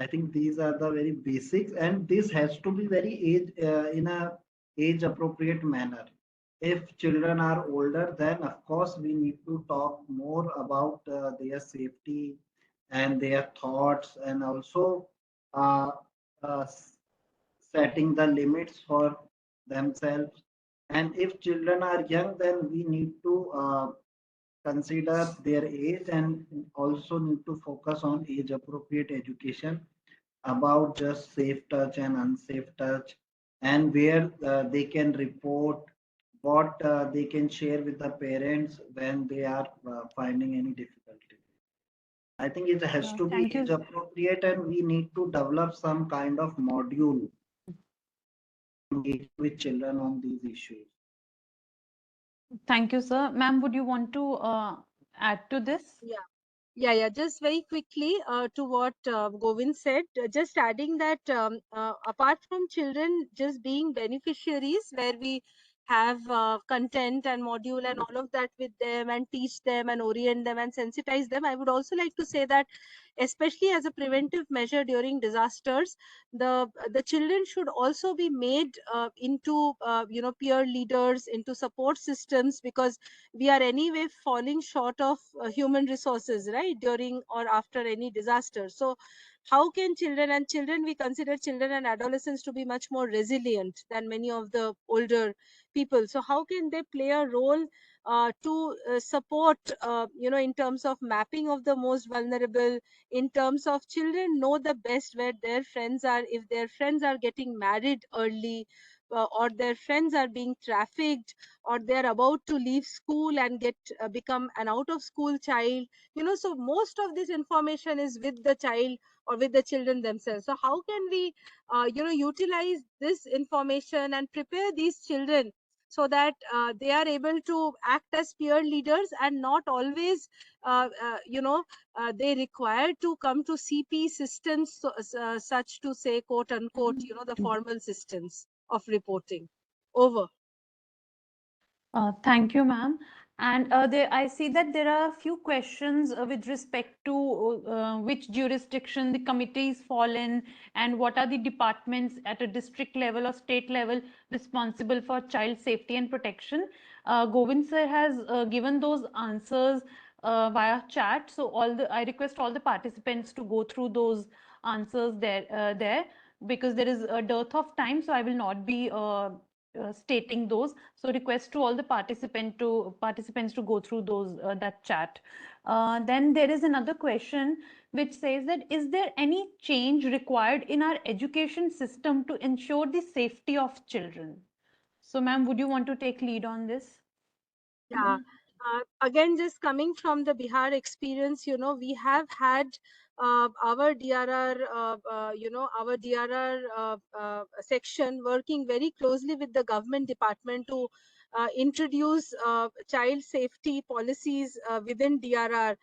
I think these are the very basics, and this has to be very in a age appropriate manner. If children are older, then of course we need to talk more about their safety and their thoughts, and also uh, uh, setting the limits for themselves. And if children are young, then we need to consider their age and also need to focus on age appropriate education about just safe touch and unsafe touch, and where they can report what they can share with the parents when they are finding any difficulty. I think it has to be Thank age you. appropriate, and we need to develop some kind of module engaging with children on these issues. Thank you, sir. Ma'am, would you want to add to this? Yeah. Just very quickly to what Govind said, just adding that apart from children just being beneficiaries, where we have content and module and all of that with them and teach them and orient them and sensitize them, I would also like to say that especially as a preventive measure during disasters, the children should also be made into peer leaders, into support systems, because we are anyway falling short of human resources, right, during or after any disaster. So how can children, we consider children and adolescents to be much more resilient than many of the older people, so how can they play a role to support in terms of mapping of the most vulnerable, in terms of children know the best where their friends are, if their friends are getting married early, or their friends are being trafficked, or they're about to leave school and get become an out of school child, so most of this information is with the child or with the children themselves. So how can we utilize this information and prepare these children so that they are able to act as peer leaders and not always they require to come to CP systems, such to say, quote unquote, the formal systems of reporting. Over. Thank you, ma'am. And I see that there are a few questions with respect to which jurisdiction the committees fall in, and what are the departments at a district level or state level responsible for child safety and protection. Govind sir has given those answers via chat. So I request all the participants to go through those answers there, because there is a dearth of time. So I will not be stating those. So request to all the participants to go through those that chat. Then there is another question which says that, is there any change required in our education system to ensure the safety of children? So ma'am, would you want to take lead on this? Yeah. Again, just coming from the Bihar experience, we have had our DRR, our DRR section working very closely with the government department to introduce child safety policies within DRR,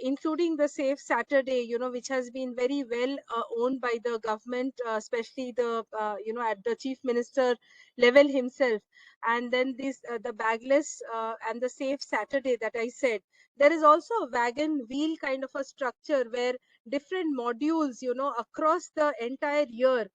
including the Safe Saturday, which has been very well owned by the government, especially at the Chief Minister level himself. And then this the bagless and the Safe Saturday that I said. There is also a wagon wheel kind of a structure where different modules, across the entire year,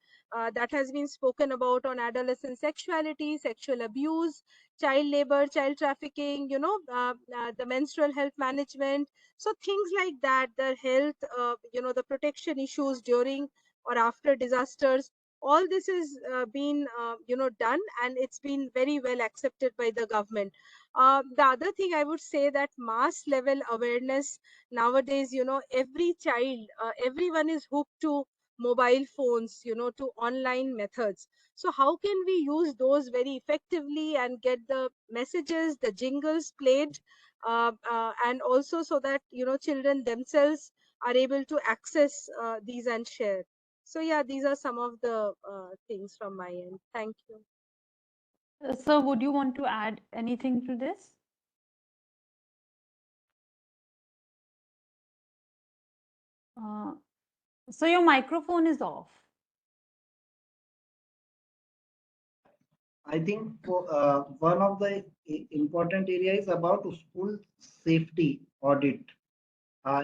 that has been spoken about on adolescent sexuality, sexual abuse, child labor, child trafficking, the menstrual health management. So things like that, the health, the protection issues during or after disasters, all this is been done, and it's been very well accepted by the government. The other thing I would say, that mass level awareness nowadays, every child, everyone is hooked to mobile phones, to online methods. So how can we use those very effectively and get the messages, the jingles played, and also so that children themselves are able to access these and share. So yeah, these are some of the things from my end. Thank you. Sir, would you want to add anything to this? So your microphone is off. I think one of the important areas about school safety audit.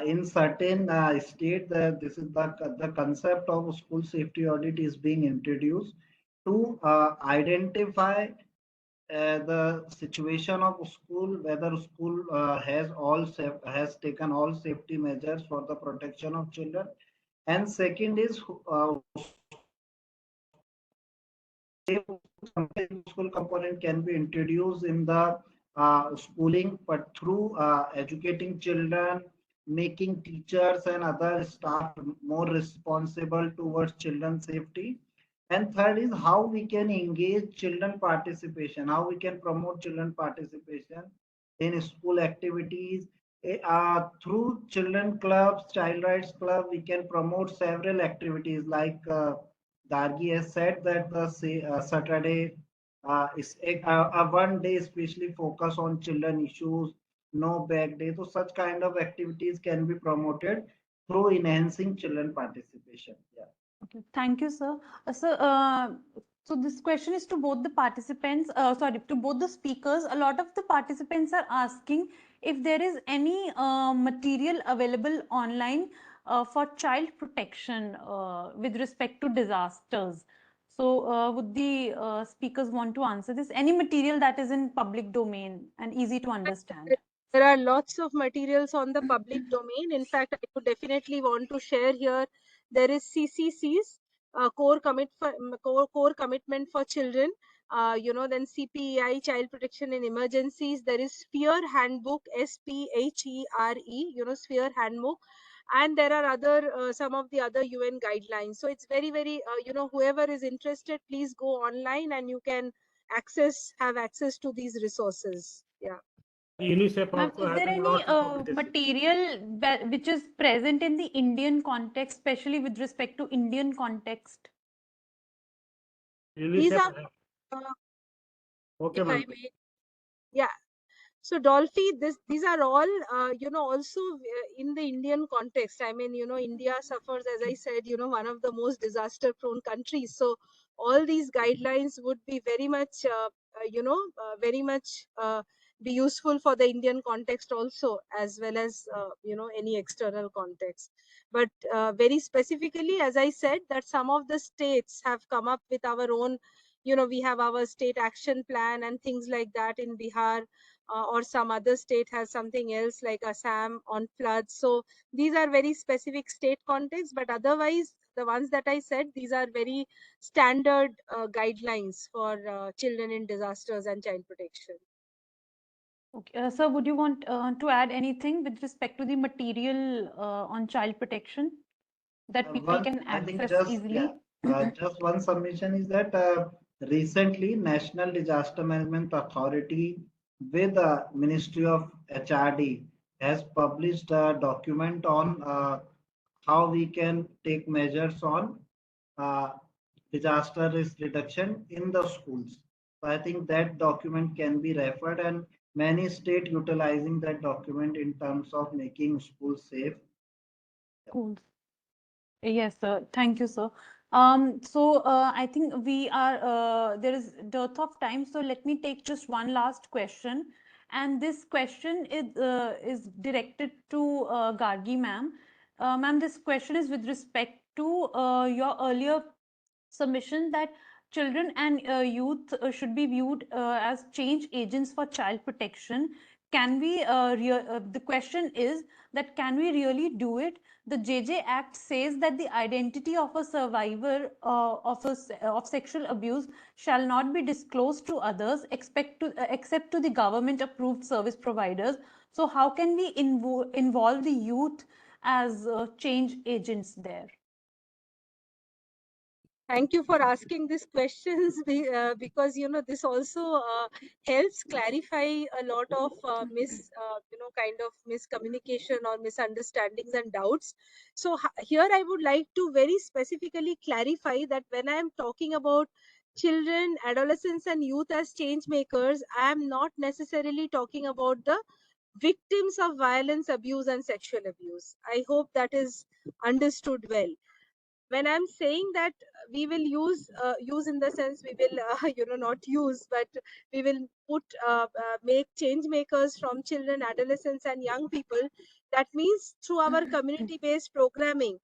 In certain state, this is the concept of school safety audit is being introduced to identify the situation of school, whether school has taken all safety measures for the protection of children, and second is school component can be introduced in the schooling, but through educating children, making teachers and other staff more responsible towards children's safety. And third is how we can engage children participation, how we can promote children participation in school activities. Through children clubs, child rights club, we can promote several activities like Gargi has said that the Saturday is a one day especially focus on children issues, no bag day. So such kind of activities can be promoted through enhancing children participation. Yeah. Okay, thank you, sir. So this question is to both the participants, sorry, to both the speakers. A lot of the participants are asking if there is any material available online for child protection with respect to disasters. So would the speakers want to answer this? Any material that is in public domain and easy to understand? There are lots of materials on the public domain. In fact, I would definitely want to share here. There is CCC's core commitment for children. Then CPEI, child protection in emergencies. There is Sphere handbook, SPHERE. Sphere handbook. And there are other some of the other UN guidelines. So it's very, very whoever is interested, please go online and you can have access to these resources. Yeah. UNICEF Ma'am, also is there having any lots of competition. material which is present in the Indian context, especially with respect to Indian context? These UNICEF. are, Okay, if I ma'am. may, yeah. So Dolphy, these are all, also in the Indian context. I mean, India suffers, as I said, one of the most disaster-prone countries. So all these guidelines would be very much, very much be useful for the Indian context also, as well as, any external context. But very specifically, as I said, that some of the states have come up with our own, we have our state action plan and things like that in Bihar. Or some other state has something else like Assam on floods. So these are very specific state contexts, but otherwise the ones that I said, these are very standard guidelines for children in disasters and child protection. Okay, sir, would you want to add anything with respect to the material on child protection that people can I think access just easily? just one submission is that recently National Disaster Management Authority with the Ministry of HRD has published a document on how we can take measures on uh, disaster risk reduction in the schools. So I think that document can be referred, and many states utilizing that document in terms of making schools safe. Schools. Yes, sir. Thank you, sir. I think we are there is dearth of time, so let me take just one last question. And this question is directed to Gargi ma'am. Ma'am, this question is with respect to your earlier submission that children and youth should be viewed as change agents for child protection. Can we, the question is that can we really do it? The JJ Act says that the identity of a survivor of sexual abuse shall not be disclosed to others except to the government approved service providers. So how can we involve the youth as change agents there? Thank you for asking these questions because this also helps clarify a lot of kind of miscommunication or misunderstandings and doubts. So here I would like to very specifically clarify that when I am talking about children, adolescents and youth as change makers, I am not necessarily talking about the victims of violence, abuse, and sexual abuse. I hope that is understood well. When I'm saying that we will use in the sense we will not use, but we will put make change makers from children, adolescents, and young people. That means through our community based programming,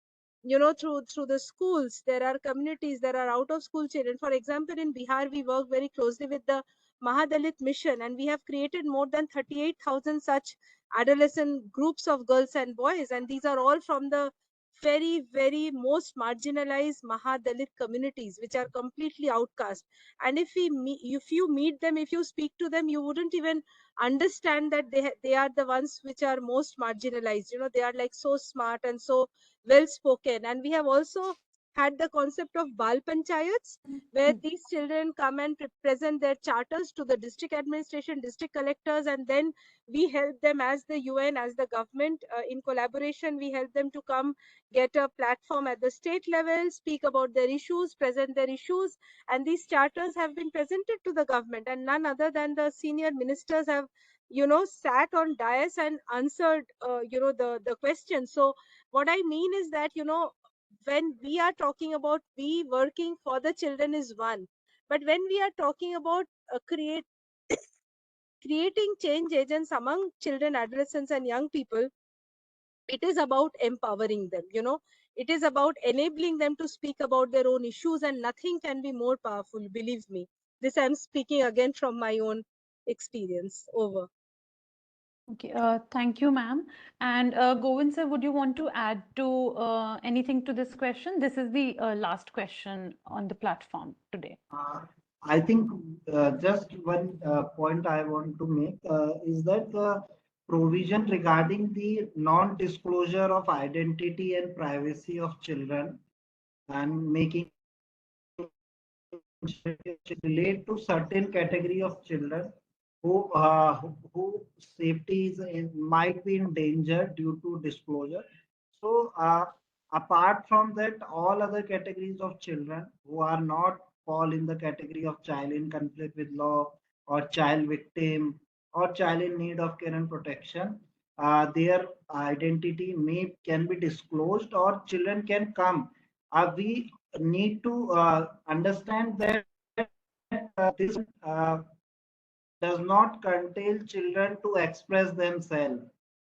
through the schools, there are communities, there are out of school children. For example, in Bihar, we work very closely with the Mahadalit mission, and we have created more than 38,000 such adolescent groups of girls and boys, and these are all from the very most marginalized Mahadalit communities, which are completely outcast. And if you meet them, if you speak to them, you wouldn't even understand that they are the ones which are most marginalized. They are like so smart and so well spoken. And we have also had the concept of Bal Panchayats, where these children come and present their charters to the district administration, district collectors, and then we help them as the UN, as the government, in collaboration, we help them to come get a platform at the state level, speak about their issues, present their issues. And these charters have been presented to the government, and none other than the senior ministers have, sat on dais and answered, the question. So what I mean is that, when we are talking about we working for the children is one, but when we are talking about creating change agents among children, adolescents, and young people, it is about empowering them. It is about enabling them to speak about their own issues, and nothing can be more powerful, believe me. This I'm speaking again from my own experience. Over. Okay, thank you, ma'am. And Govind sir, would you want to add to anything to this question? This is the last question on the platform today. I think just one point I want to make is that the provision regarding the non-disclosure of identity and privacy of children and making relate to certain category of children who safety might be in danger due to disclosure. So apart from that, all other categories of children who are not fall in the category of child in conflict with law or child victim or child in need of care and protection, their identity can be disclosed or children can come. We need to understand that this does not contain children to express themselves,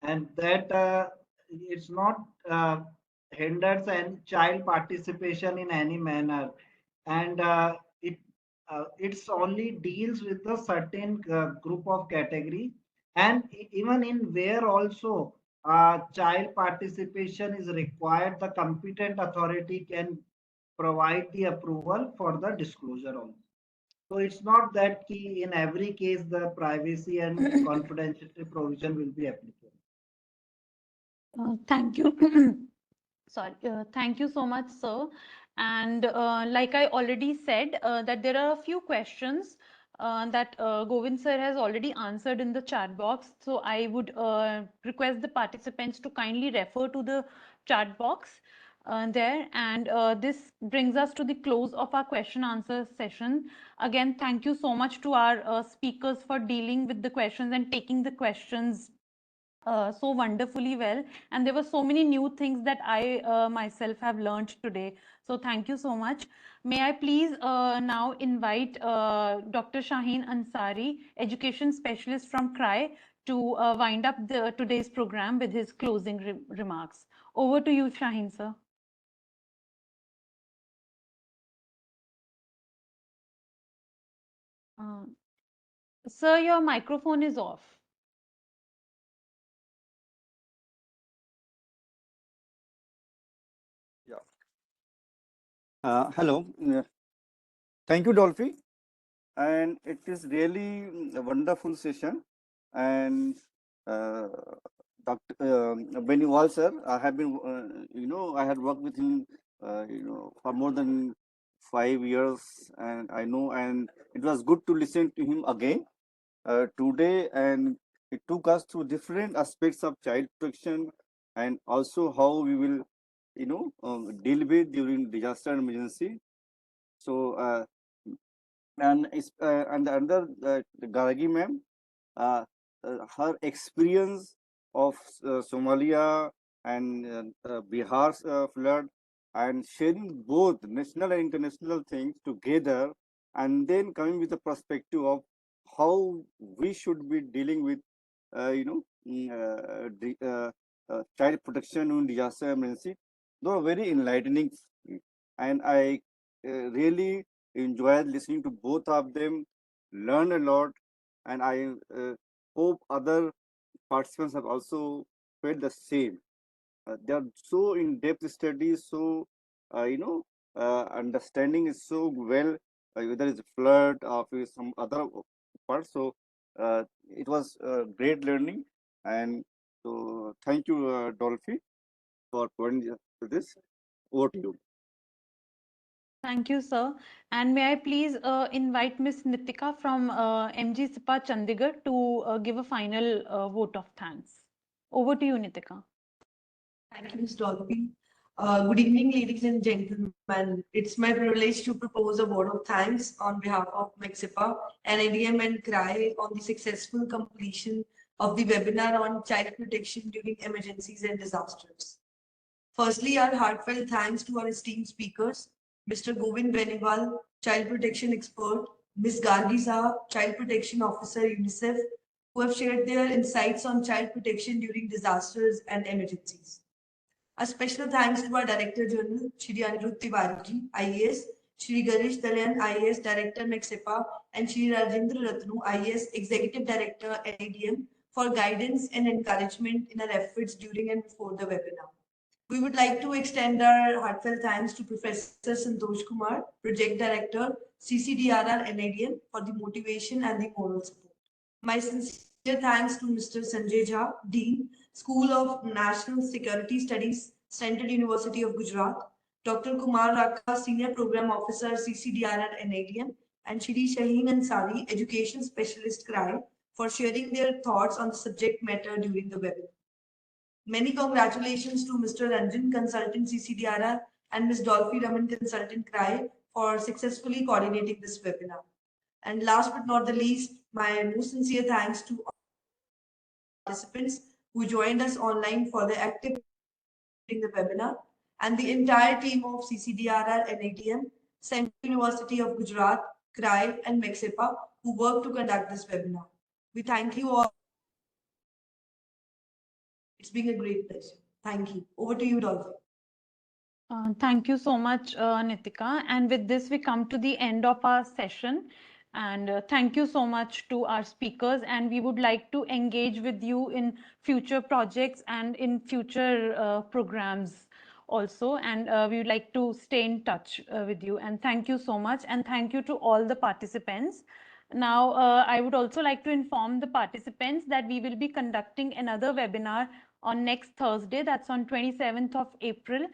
and that it's not hinders any child participation in any manner, and it's only deals with a certain group of category, and even in where also child participation is required, the competent authority can provide the approval for the disclosure also. So it's not that key in every case the privacy and confidentiality provision will be applicable. Thank you. Sorry. Thank you so much, sir. And like I already said, that there are a few questions that Govind sir has already answered in the chat box. So I would request the participants to kindly refer to the chat box there. And this brings us to the close of our question answer session. Again, thank you so much to our speakers for dealing with the questions and taking the questions so wonderfully well. And there were so many new things that I myself have learned today. So thank you so much. May I please now invite Dr. Shaheen Ansari, education specialist from CRI, to wind up today's program with his closing remarks. Over to you, Shaheen, sir. Sir, your microphone is off. Hello. Thank you, Dolphy. And it is really a wonderful session. And Dr. Beniwal sir, I have been, I had worked with him, for more than 5 years, and I know, and it was good to listen to him again today. And it took us through different aspects of child protection and also how we will, deal with during disaster and emergency. So, and under Gargi ma'am, her experience of Somalia and Bihar's flood, and sharing both national and international things together, and then coming with a perspective of how we should be dealing with, child protection in disaster emergency. Those are very enlightening, and I really enjoyed listening to both of them, learn a lot, and I hope other participants have also felt the same. They are so in-depth studies, so understanding is so well, whether it's flood or some other part. So it was great learning, and so thank you, Dolphy, for providing this. Over to you. Thank you, sir. And may I please invite Miss Nitika from MG SIPA Chandigarh to give a final vote of thanks. Over to you, Nitika. Thank you, Ms. Dolphy. Good evening, ladies and gentlemen. It's my privilege to propose a vote of thanks on behalf of MAXIPA, NIDM and CRY on the successful completion of the webinar on child protection during emergencies and disasters. Firstly, our heartfelt thanks to our esteemed speakers, Mr. Govind Beniwal, Child Protection Expert, Ms. Gargi Saha, Child Protection Officer, UNICEF, who have shared their insights on child protection during disasters and emergencies. A special thanks to our Director General, Shri Anirudh Tiwari, IAS, Shri Ganesh Dalyan, IAS, Director MAXIPA, and Shri Rajendra Ratnu, IAS, Executive Director, NIDM, for guidance and encouragement in our efforts during and before the webinar. We would like to extend our heartfelt thanks to Professor Santosh Kumar, Project Director, CCDRR NIDM, for the motivation and the moral support. My sincere thanks to Mr. Sanjay Jha, Dean, School of National Security Studies, Central University of Gujarat, Dr. Kumar Rakha, Senior Program Officer, CCDRR NIDM, and Shri Shaheen Ansari, Education Specialist CRY, for sharing their thoughts on the subject matter during the webinar. Many congratulations to Mr. Ranjan, Consultant CCDRR, and Ms. Dolphy Raman, Consultant CRY, for successfully coordinating this webinar. And last but not the least, my most sincere thanks to all participants who joined us online for the active during the webinar, and the entire team of CCDRR NIDM, Central University of Gujarat, CRY, and MAXIPA, who worked to conduct this webinar. We thank you all. It's been a great pleasure. Thank you. Over to you, Dolphy. Thank you so much, Nitika. And with this, we come to the end of our session. And thank you so much to our speakers. And we would like to engage with you in future projects and in future programs also. And we would like to stay in touch with you. And thank you so much. And thank you to all the participants. Now, I would also like to inform the participants that we will be conducting another webinar on next Thursday, that's on 27th of April,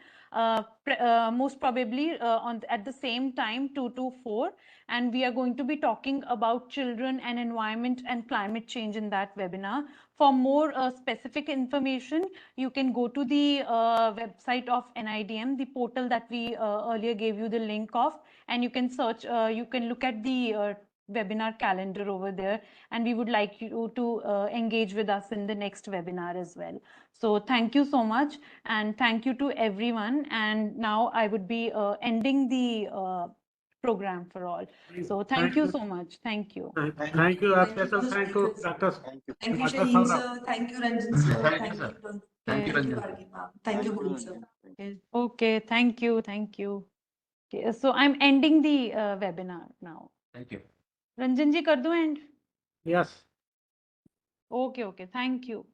most probably at the same time, 2 to 4. And we are going to be talking about children and environment and climate change in that webinar. For more specific information, you can go to the website of NIDM, the portal that we earlier gave you the link of, and you can search, you can look at the webinar calendar over there, and we would like you to engage with us in the next webinar as well. So thank you so much, and thank you to everyone. And now I would be ending the program for all. So thank you so much. Thank you. Thank you. Special thank you, Dr. Thank you, Shaheen sir. Thank you, Ranjan sir. Thank you, Dolphy. Thank you, Gargi ma'am. Thank you, Govind sir. Okay, thank you. Thank you. Okay, so I'm ending the webinar now. Thank you. Ranjan ji, kar do end? Yes. Okay, okay. Thank you.